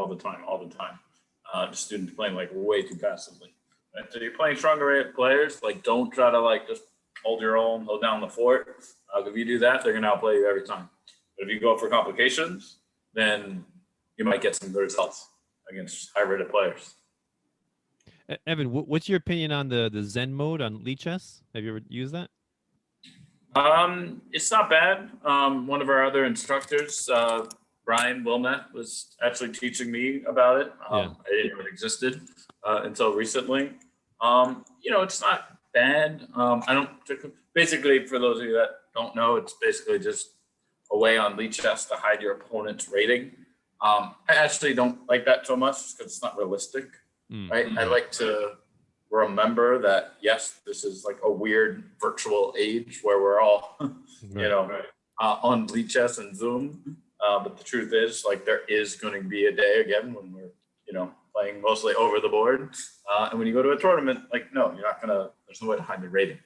S7: Students playing like way too passively. Right? So you're playing stronger rated players, like don't try to like just hold your own, hold down the fort. If you do that, they're gonna outplay you every time. But if you go for complications, then you might get some good results against high rated players.
S1: Evan, what's your opinion on the Zen mode on Lichess? Have you ever used that?
S7: It's not bad. One of our other instructors, Brian Wilmette, was actually teaching me about it. I didn't know it existed until recently. It's not bad. Basically, for those of you that don't know, it's basically just a way on Lichess to hide your opponent's rating. I actually don't like that so much because it's not realistic. Right? I like to remember that, yes, this is like a weird virtual age where we're all, on Lichess and Zoom. But the truth is, like, there is going to be a day again when we're, playing mostly over the board. And when you go to a tournament, like, no, you're not gonna. There's no way to hide your rating,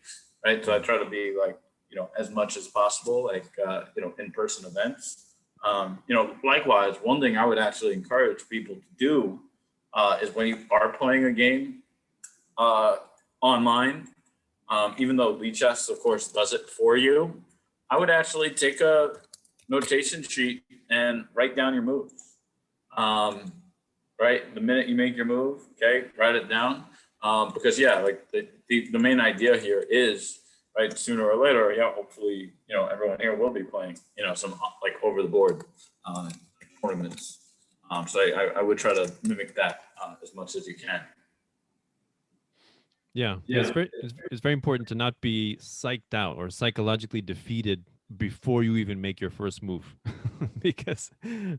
S7: right? So I try to be like, as much as possible, like, in-person events. Likewise, one thing I would actually encourage people to do is when you are playing a game online, even though Lichess, of course, does it for you, I would actually take a notation sheet and write down your moves. Right, the minute you make your move, okay, write it down. Because like the main idea here is, right, sooner or later, hopefully, everyone here will be playing, some like over the board tournaments. So I would try to mimic that as much as you can.
S1: Yeah. It's very important to not be psyched out or psychologically defeated before you even make your first move, because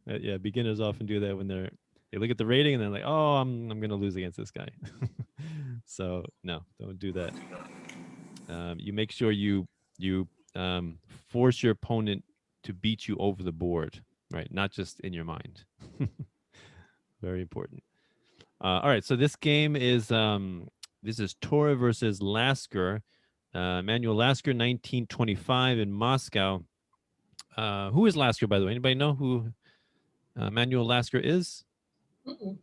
S1: yeah, beginners often do that when they look at the rating and they're like, oh, I'm gonna lose against this guy. So no, don't do that. You make sure you force your opponent to beat you over the board, right? Not just in your mind. Very important. All right, so this game is Tora versus Lasker. Manuel Lasker, 1925 in Moscow. Who is Lasker, by the way? Anybody know who Manuel Lasker is?
S8: Mm-mm.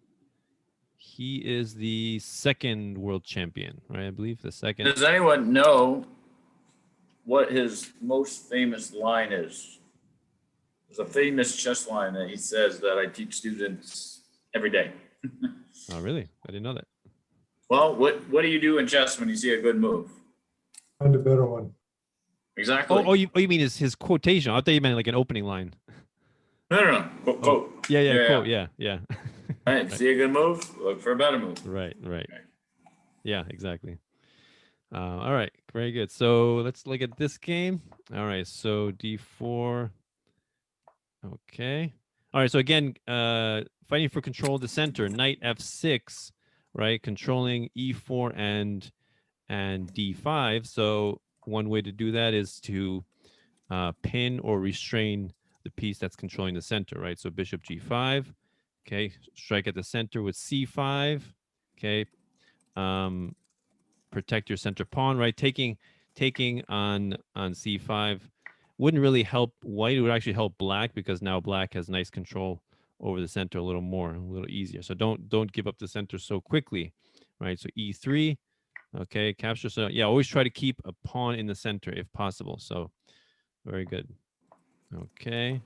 S1: He is the second world champion, right? I believe the second.
S7: Does anyone know what his most famous line is? There's a famous chess line that he says that I teach students every day.
S1: Oh, really? I didn't know that.
S7: Well, what do you do in chess when you see a good move?
S6: Find a better one.
S7: Exactly.
S1: Oh, you mean his quotation? I thought you meant like an opening line.
S7: No. Quote.
S1: Yeah, quote. Yeah.
S7: Right. See a good move, look for a better move.
S1: Right.
S7: Okay.
S1: Yeah, exactly. All right, very good. So let's look at this game. All right, so D4. Okay. All right, so again, fighting for control of the center, knight F6, right? Controlling E4 and D5. So one way to do that is to pin or restrain the piece that's controlling the center, right? So bishop G5. Okay, strike at the center with C5. Okay, protect your center pawn, right? Taking on C5 wouldn't really help white. It would actually help black because now black has nice control over the center a little more, a little easier. So don't give up the center so quickly, right? So E3, okay, capture. So yeah, always try to keep a pawn in the center if possible. So very good. Okay.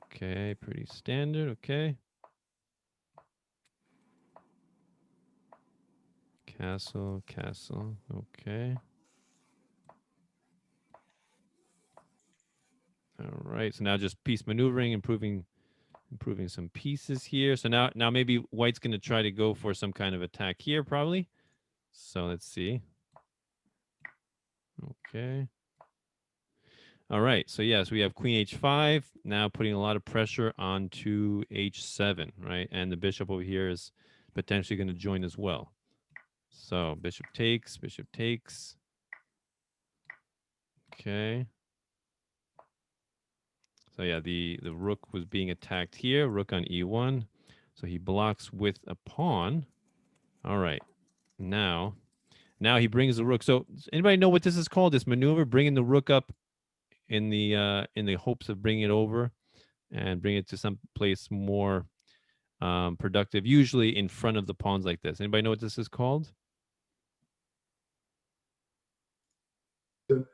S1: Okay, pretty standard. Okay. Castle. Okay. All right. So now just piece maneuvering, improving some pieces here. So now maybe white's going to try to go for some kind of attack here, probably. So let's see. Okay. All right, so yes, we have queen h5, now putting a lot of pressure onto h7, right? And the bishop over here is potentially going to join as well. So bishop takes. Okay. So yeah, the rook was being attacked here, rook on e1. So he blocks with a pawn. All right, now he brings the rook. So anybody know what this is called, this maneuver, bringing the rook up in the hopes of bringing it over and bring it to some place more productive, usually in front of the pawns like this. Anybody know what this is called?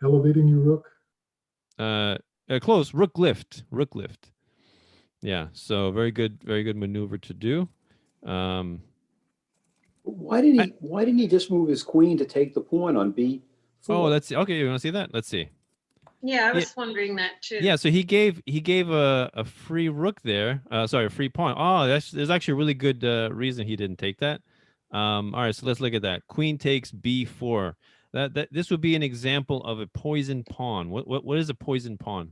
S6: Elevating your rook?
S1: Close. Rook lift. Yeah, so very good maneuver to do.
S5: Why didn't he just move his queen to take the pawn on B4?
S1: Oh, let's see. Okay, you want to see that? Let's see.
S8: Yeah, I was wondering that too.
S1: Yeah, so he gave a free rook there. Sorry, a free pawn. Oh, there's actually a really good reason he didn't take that. All right, so let's look at that. Queen takes b4. That this would be an example of a poison pawn. What is a poison pawn?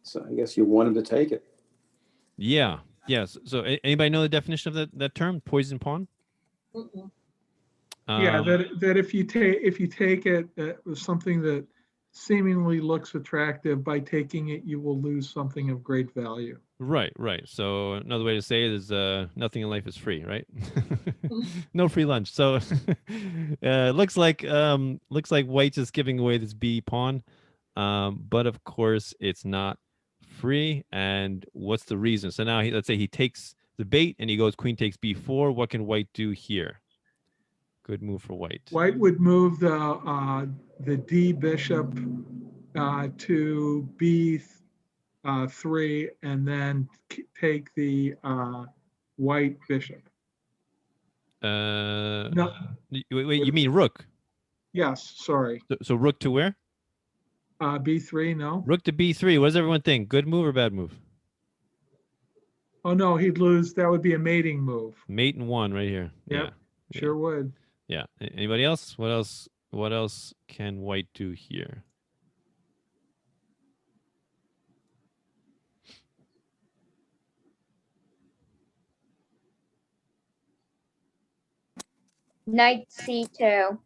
S5: So I guess you want him to take it.
S1: Yeah. Yes. So anybody know the definition of that term, poison pawn?
S8: Mm-mm.
S2: Yeah, that if you take it with something that seemingly looks attractive, by taking it, you will lose something of great value.
S1: Right. So another way to say it is nothing in life is free, right? No free lunch. So looks like white is giving away this B pawn, but of course it's not free. And what's the reason? So now let's say he takes the bait and he goes queen takes b4. What can white do here? Good move for white.
S2: White would move the D bishop to B3 and then take the white bishop.
S1: No. Wait, you mean rook?
S2: Yes, sorry.
S1: So rook to where?
S2: B3, no?
S1: Rook to b3. What does everyone think? Good move or bad move?
S2: Oh, no, he'd lose. That would be a mating move.
S1: Mate and one right here.
S2: Yep.
S1: Yeah.
S2: Sure would.
S1: Yeah. Anybody else? What else? What else can white do here?
S4: Knight C2.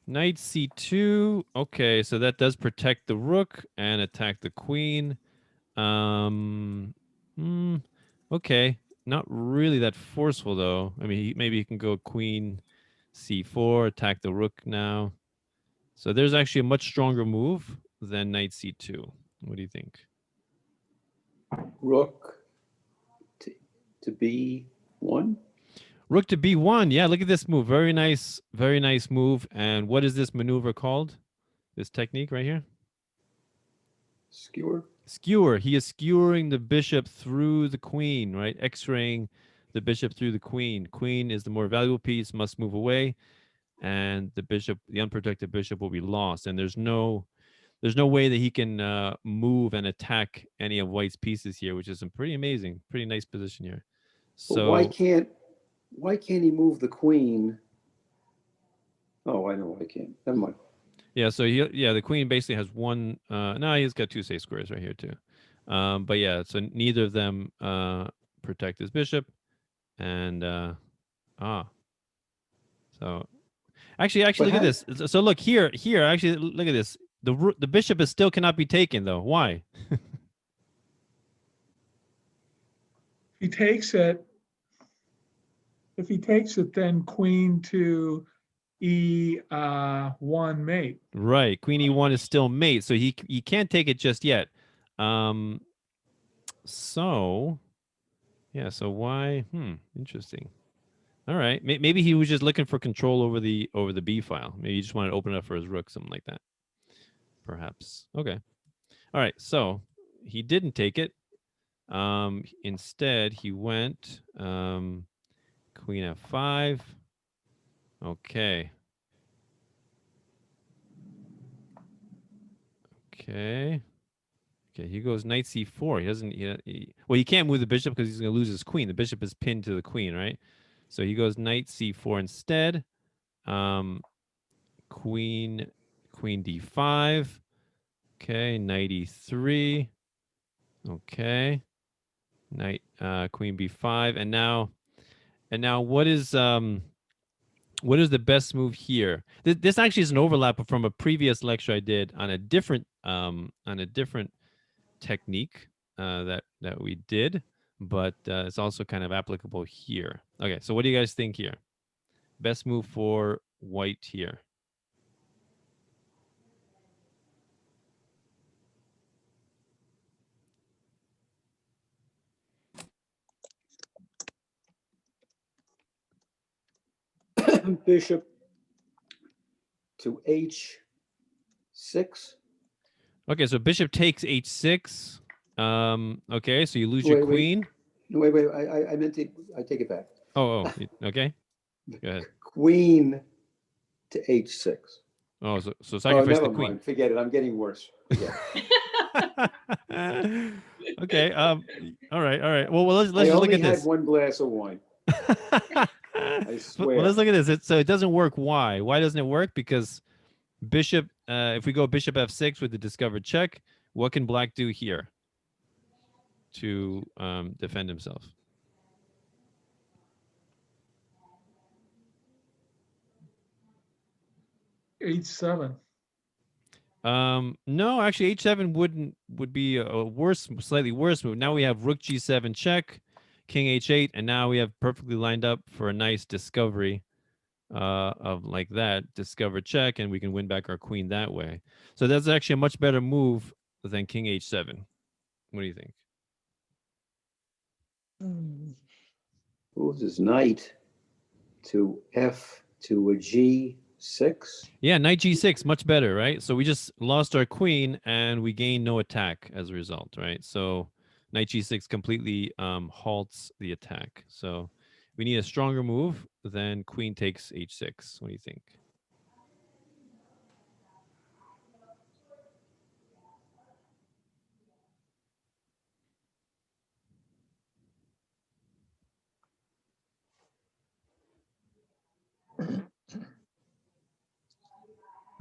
S1: Knight c2. Okay, so that does protect the rook and attack the queen. Okay, not really that forceful though. I mean, maybe he can go queen c4, attack the rook now. So there's actually a much stronger move than knight c2. What do you think?
S5: Rook to B1.
S1: Rook to b1. Yeah, look at this move. Very nice move. And what is this maneuver called? This technique right here?
S5: Skewer.
S1: Skewer. He is skewering the bishop through the queen, right? X-raying the bishop through the queen. Queen is the more valuable piece, must move away, and the bishop, the unprotected bishop, will be lost. And there's no way that he can move and attack any of white's pieces here, which is a pretty amazing, pretty nice position here.
S5: But
S1: So
S5: why can't he move the queen? Oh, I know why he can't. Never mind.
S1: yeah, so the queen basically has one. No, he's got two safe squares right here too. But yeah, so neither of them protect his bishop, and so actually
S5: But
S1: look at this. So look here. Actually, look at this. The bishop is still cannot be taken though. Why?
S2: He takes it. If he takes it, then queen to E1 mate.
S1: Right, queen e1 is still mate, so he can't take it just yet. So yeah, so why? Interesting. All right, maybe he was just looking for control over the b file. Maybe he just wanted to open it up for his rook, something like that. Perhaps. Okay. All right, so he didn't take it. Instead, he went queen f5. Okay. Okay. He goes knight c4. He doesn't. Well, he can't move the bishop because he's going to lose his queen. The bishop is pinned to the queen, right? So he goes knight c4 instead. Queen d5. Okay, knight e3. Okay, knight queen b5, and now what is the best move here? This actually is an overlap from a previous lecture I did on a different technique that we did, but it's also kind of applicable here. Okay, so what do you guys think here? Best move for white here?
S5: Bishop to H6.
S1: Okay, so bishop takes h6. Okay, so you lose your
S5: Wait, wait.
S1: queen.
S5: No, wait. I meant to. I take it back.
S1: Okay. Go ahead.
S5: Queen to H6.
S1: Oh, so
S5: Oh,
S1: sacrifice
S5: never
S1: the queen.
S5: mind. Forget it. I'm getting worse. Forget it.
S1: Okay. All right. Well, let's
S5: I
S1: just look
S5: only
S1: at
S5: had
S1: this.
S5: one glass of wine. I swear.
S1: Well, let's look at this. So it doesn't work. Why? Why doesn't it work? Because bishop. If we go bishop f6 with the discovered check, what can black do here to defend himself?
S2: H7.
S1: No, actually, h7 would be a slightly worse move. Now we have rook g7 check, king h8, and now we have perfectly lined up for a nice discovery of like that, discover check, and we can win back our queen that way. So that's actually a much better move than king h7. What do you think?
S5: Moves his knight to F to a G6.
S1: Yeah, knight g6, much better, right? So we just lost our queen and we gain no attack as a result, right? So knight g6 completely halts the attack. So we need a stronger move than queen takes h6. What do you think?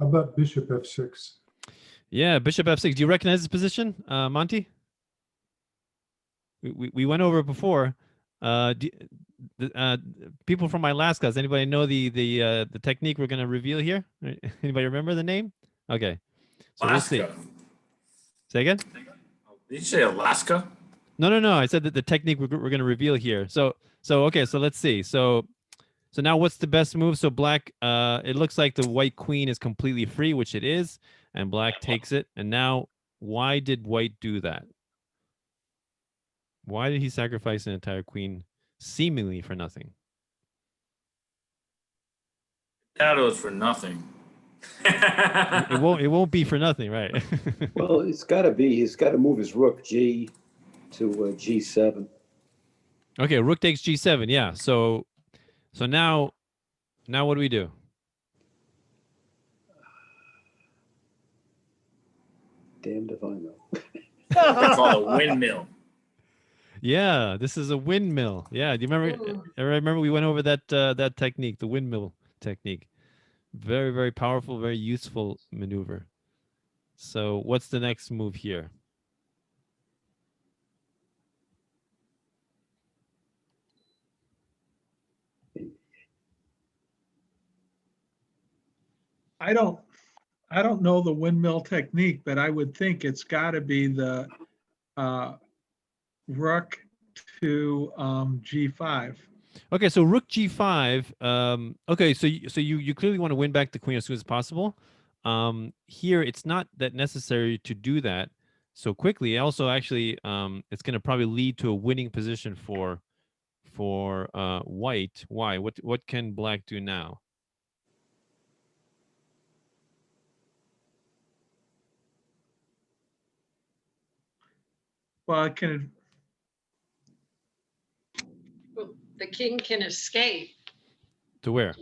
S6: How about bishop f6?
S1: Yeah, bishop f6. Do you recognize this position, Monty? We went over it before. People from my last class, anybody know the technique we're going to reveal here? Anybody remember the name? Okay. So we'll see.
S7: Alaska.
S1: Say again?
S7: Did you say Alaska?
S1: No. I said that the technique we're going to reveal here. So okay. So let's see. So now what's the best move? So black, it looks like the white queen is completely free, which it is, and black takes it. And now, why did white do that? Why did he sacrifice an entire queen seemingly for nothing?
S7: That was for nothing.
S1: It won't be for nothing, right?
S5: Well, it's got to be. He's got to move his rook G to G7.
S1: Okay, rook takes G7. Yeah. So now what do we do?
S5: Damned if I know.
S7: It's called a windmill.
S1: Yeah, this is a windmill. Yeah, do you remember? I remember we went over that technique, the windmill technique. Very, very powerful, very useful maneuver. So what's the next move here?
S2: I don't know the windmill technique, but I would think it's got to be the rook to G5.
S1: Okay, so rook G5. Okay, so you clearly want to win back the queen as soon as possible. Here, it's not that necessary to do that so quickly. Also, actually, it's going to probably lead to a winning position for white. Why? What can black do now?
S2: Well, it can,
S8: The king can escape
S1: To where?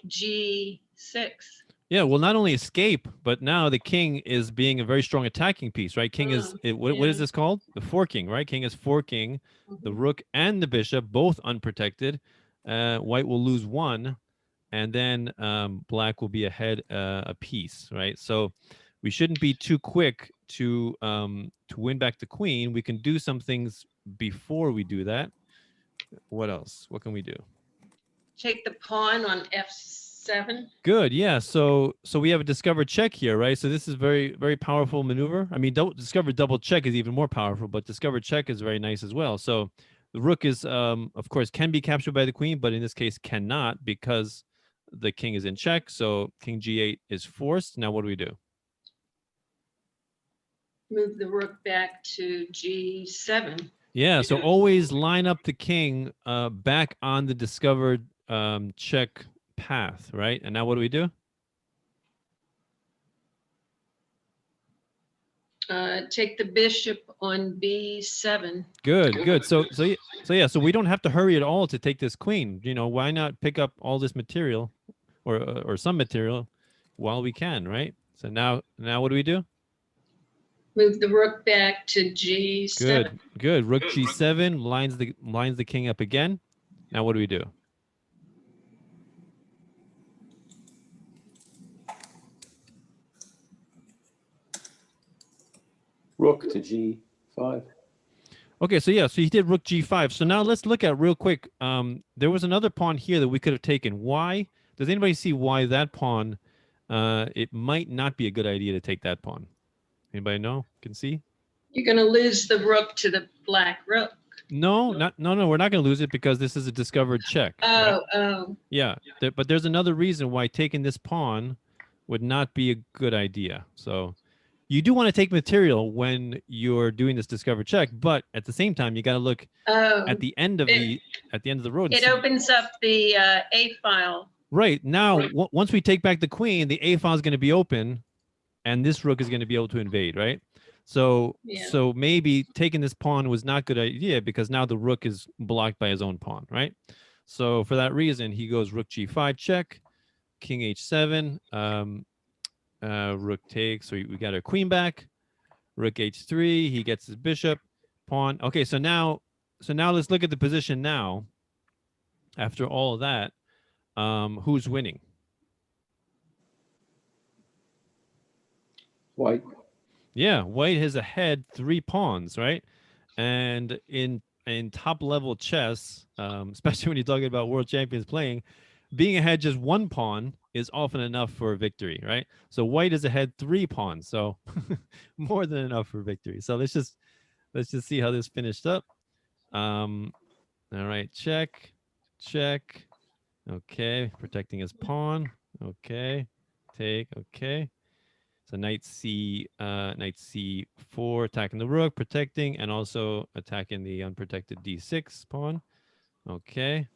S8: G6.
S1: Yeah, well, not only escape, but now the king is being a very strong attacking piece, right? King is what is
S8: yeah.
S1: this called? The forking, right? King is forking the rook and the bishop, both unprotected. White will lose one, and then black will be ahead a piece, right? So we shouldn't be too quick to win back the queen. We can do some things before we do that. What else? What can we do?
S8: Take the pawn on F7.
S1: Good, yeah. So we have a discovered check here, right? So this is very, very powerful maneuver. I mean, discovered double check is even more powerful, but discovered check is very nice as well. So the rook is, of course, can be captured by the queen, but in this case cannot because the king is in check. So king G8 is forced. Now what do we do?
S8: Move the rook back to G7.
S1: Yeah, so always line up the king back on the discovered check path, right? And now what do we do?
S8: Take the bishop on B7.
S1: Good. So we don't have to hurry at all to take this queen. You know, why not pick up all this material or some material while we can, right? So now what do we do?
S8: Move the rook back to G7.
S1: Good. Rook G7 lines the king up again. Now what do we do?
S5: Rook to G5.
S1: Okay, so he did rook G5. So now let's look at real quick. There was another pawn here that we could have taken. Why? Does anybody see why that pawn? It might not be a good idea to take that pawn. Anybody know? Can see?
S8: You're going to lose the rook to the black rook.
S1: No, we're not going to lose it because this is a discovered check. Right?
S8: Oh.
S1: Yeah, but there's another reason why taking this pawn would not be a good idea. So you do want to take material when you're doing this discovered check, but at the same time, you got to look at the end of the road.
S8: It opens up the A file.
S1: Right now, once we take back the queen, the A file is going to be open, and this rook is going to be able to invade, right? So maybe taking this pawn was not a good idea because now the rook is blocked by his own pawn, right? So for that reason, he goes rook G5 check, king H7, rook takes. So we got our queen back. Rook H3. He gets his bishop, pawn. Okay, so now let's look at the position now. After all of that, who's winning?
S5: White.
S1: Yeah, white has ahead 3 pawns, right? And in top level chess, especially when you're talking about world champions playing, being ahead just 1 pawn is often enough for a victory, right? So white is ahead 3 pawns, so more than enough for victory. So let's just see how this finished up. All right, check. Okay, protecting his pawn. Okay, take. Okay. So knight c4, attacking the rook, protecting, and also attacking the unprotected d6 pawn. Okay.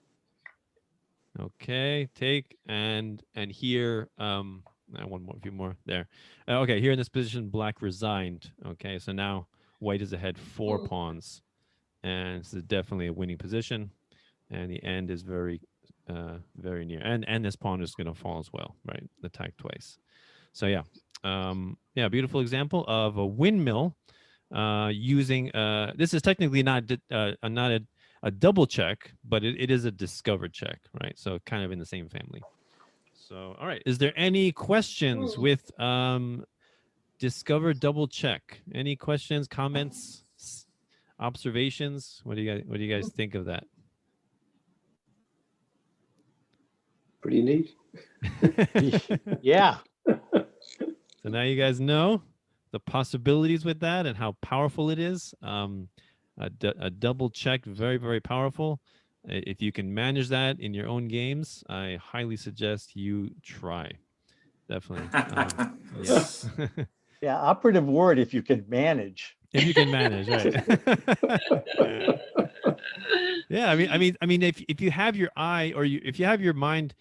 S1: Okay, take, and here, a few more there. Okay, here in this position, black resigned. Okay, so now white is ahead 4 pawns, and this is definitely a winning position, and the end is very near, and this pawn is going to fall as well, right? Attack twice. So yeah, beautiful example of a windmill using. This is technically not a double check, but it is a discovered check, right? So kind of in the same family. So all right, is there any questions with discovered double check? Any questions, comments, observations? What do you guys think of that?
S5: Pretty neat.
S3: Yeah.
S1: So now you guys know the possibilities with that and how powerful it is. A double check, very, very powerful. If you can manage that in your own games, I highly suggest you try. Definitely. Yeah.
S3: Yeah. Operative word, if you can manage.
S1: If you can manage, right? Yeah. I mean, if you have your eye or if you have your mind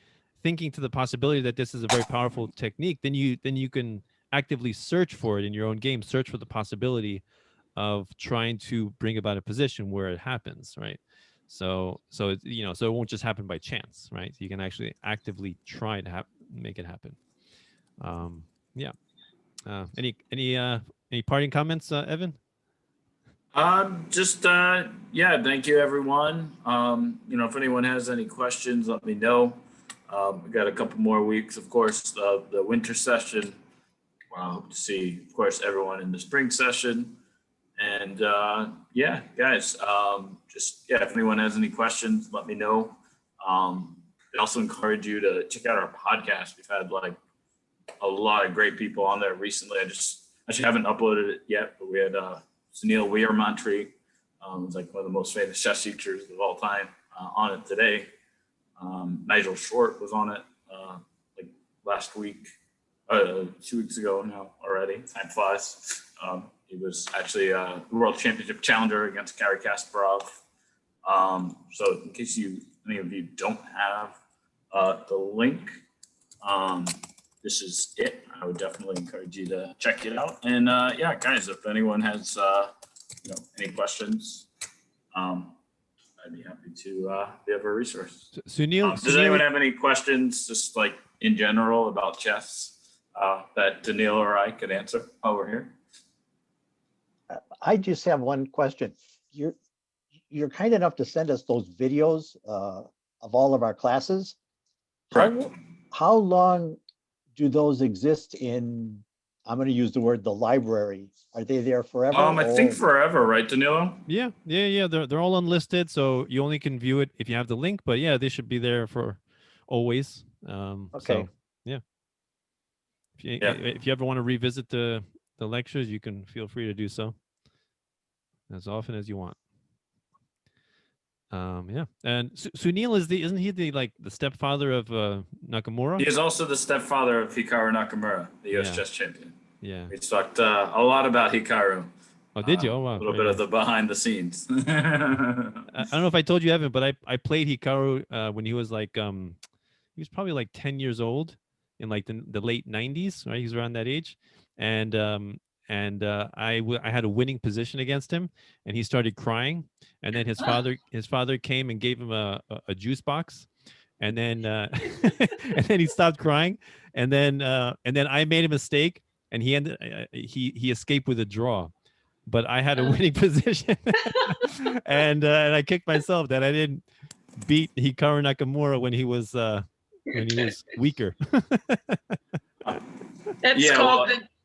S1: thinking to the possibility that this is a very powerful technique, then you can actively search for it in your own game. Search for the possibility of trying to bring about a position where it happens, right? So it won't just happen by chance, right? You can actually actively try to make it happen. Yeah. Any parting comments, Evan?
S7: Thank you, everyone. If anyone has any questions, let me know. We got a couple more weeks, of course, of the winter session. I hope to see, of course, everyone in the spring session. And guys, if anyone has any questions, let me know. I also encourage you to check out our podcast. We've had like a lot of great people on there recently. I actually haven't uploaded it yet, but we had Sunil Weermantree, who's like one of the most famous chess teachers of all time, on it today. Nigel Short was on it like last week, 2 weeks ago now already. Time flies. He was actually a world championship challenger against Garry Kasparov. So in case any of you don't have the link, this is it. I would definitely encourage you to check it out. And guys, if anyone has any questions, I'd be happy to be of a resource.
S1: Sunil,
S7: does anyone have any questions, just like in general about chess, that Daniil or I could answer while we're here?
S3: I just have one question. You're kind enough to send us those videos of all of our classes.
S7: Correct.
S3: How long do those exist in, I'm going to use the word, the library? Are they there forever?
S7: I think forever, right, Danilo?
S1: Yeah. They're all unlisted, so you only can view it if you have the link. But yeah, they should be there for always.
S3: Okay.
S1: So, yeah. If you ever want to revisit the lectures, you can feel free to do so as often as you want. And Sunil isn't he the stepfather of Nakamura?
S7: He is also the stepfather of Hikaru Nakamura, the U.S. chess champion.
S1: Yeah.
S7: We talked a lot about Hikaru.
S1: Oh, did you? Oh, wow.
S7: A little bit of the behind the scenes.
S1: I don't know if I told you, Evan, but I played Hikaru when he was he was probably like 10 years old in like the late 90s, right? He was around that age. And I had a winning position against him, and he started crying. And then his father came and gave him a juice box, and then and then he stopped crying. And then I made a mistake, and he escaped with a draw. But I had a winning position, and I kicked myself that I didn't beat Hikaru Nakamura when he was weaker.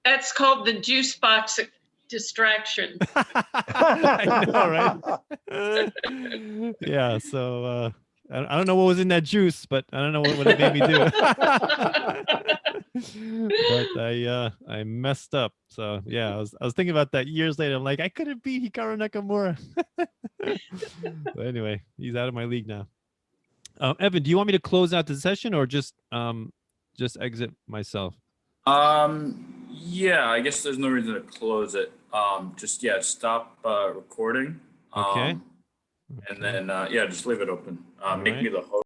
S8: That's called the juice box distraction.
S1: I know, right? Yeah. So I don't know what was in that juice, but I don't know what it made me do. But I messed up. So yeah, I was thinking about that years later. I'm like, I couldn't beat Hikaru Nakamura. But anyway, he's out of my league now. Evan, do you want me to close out the session or just exit myself?
S7: Yeah, I guess there's no reason to close it. Just stop recording.
S1: Okay.
S7: And then just leave it open. Make
S1: Alright.
S7: me the host.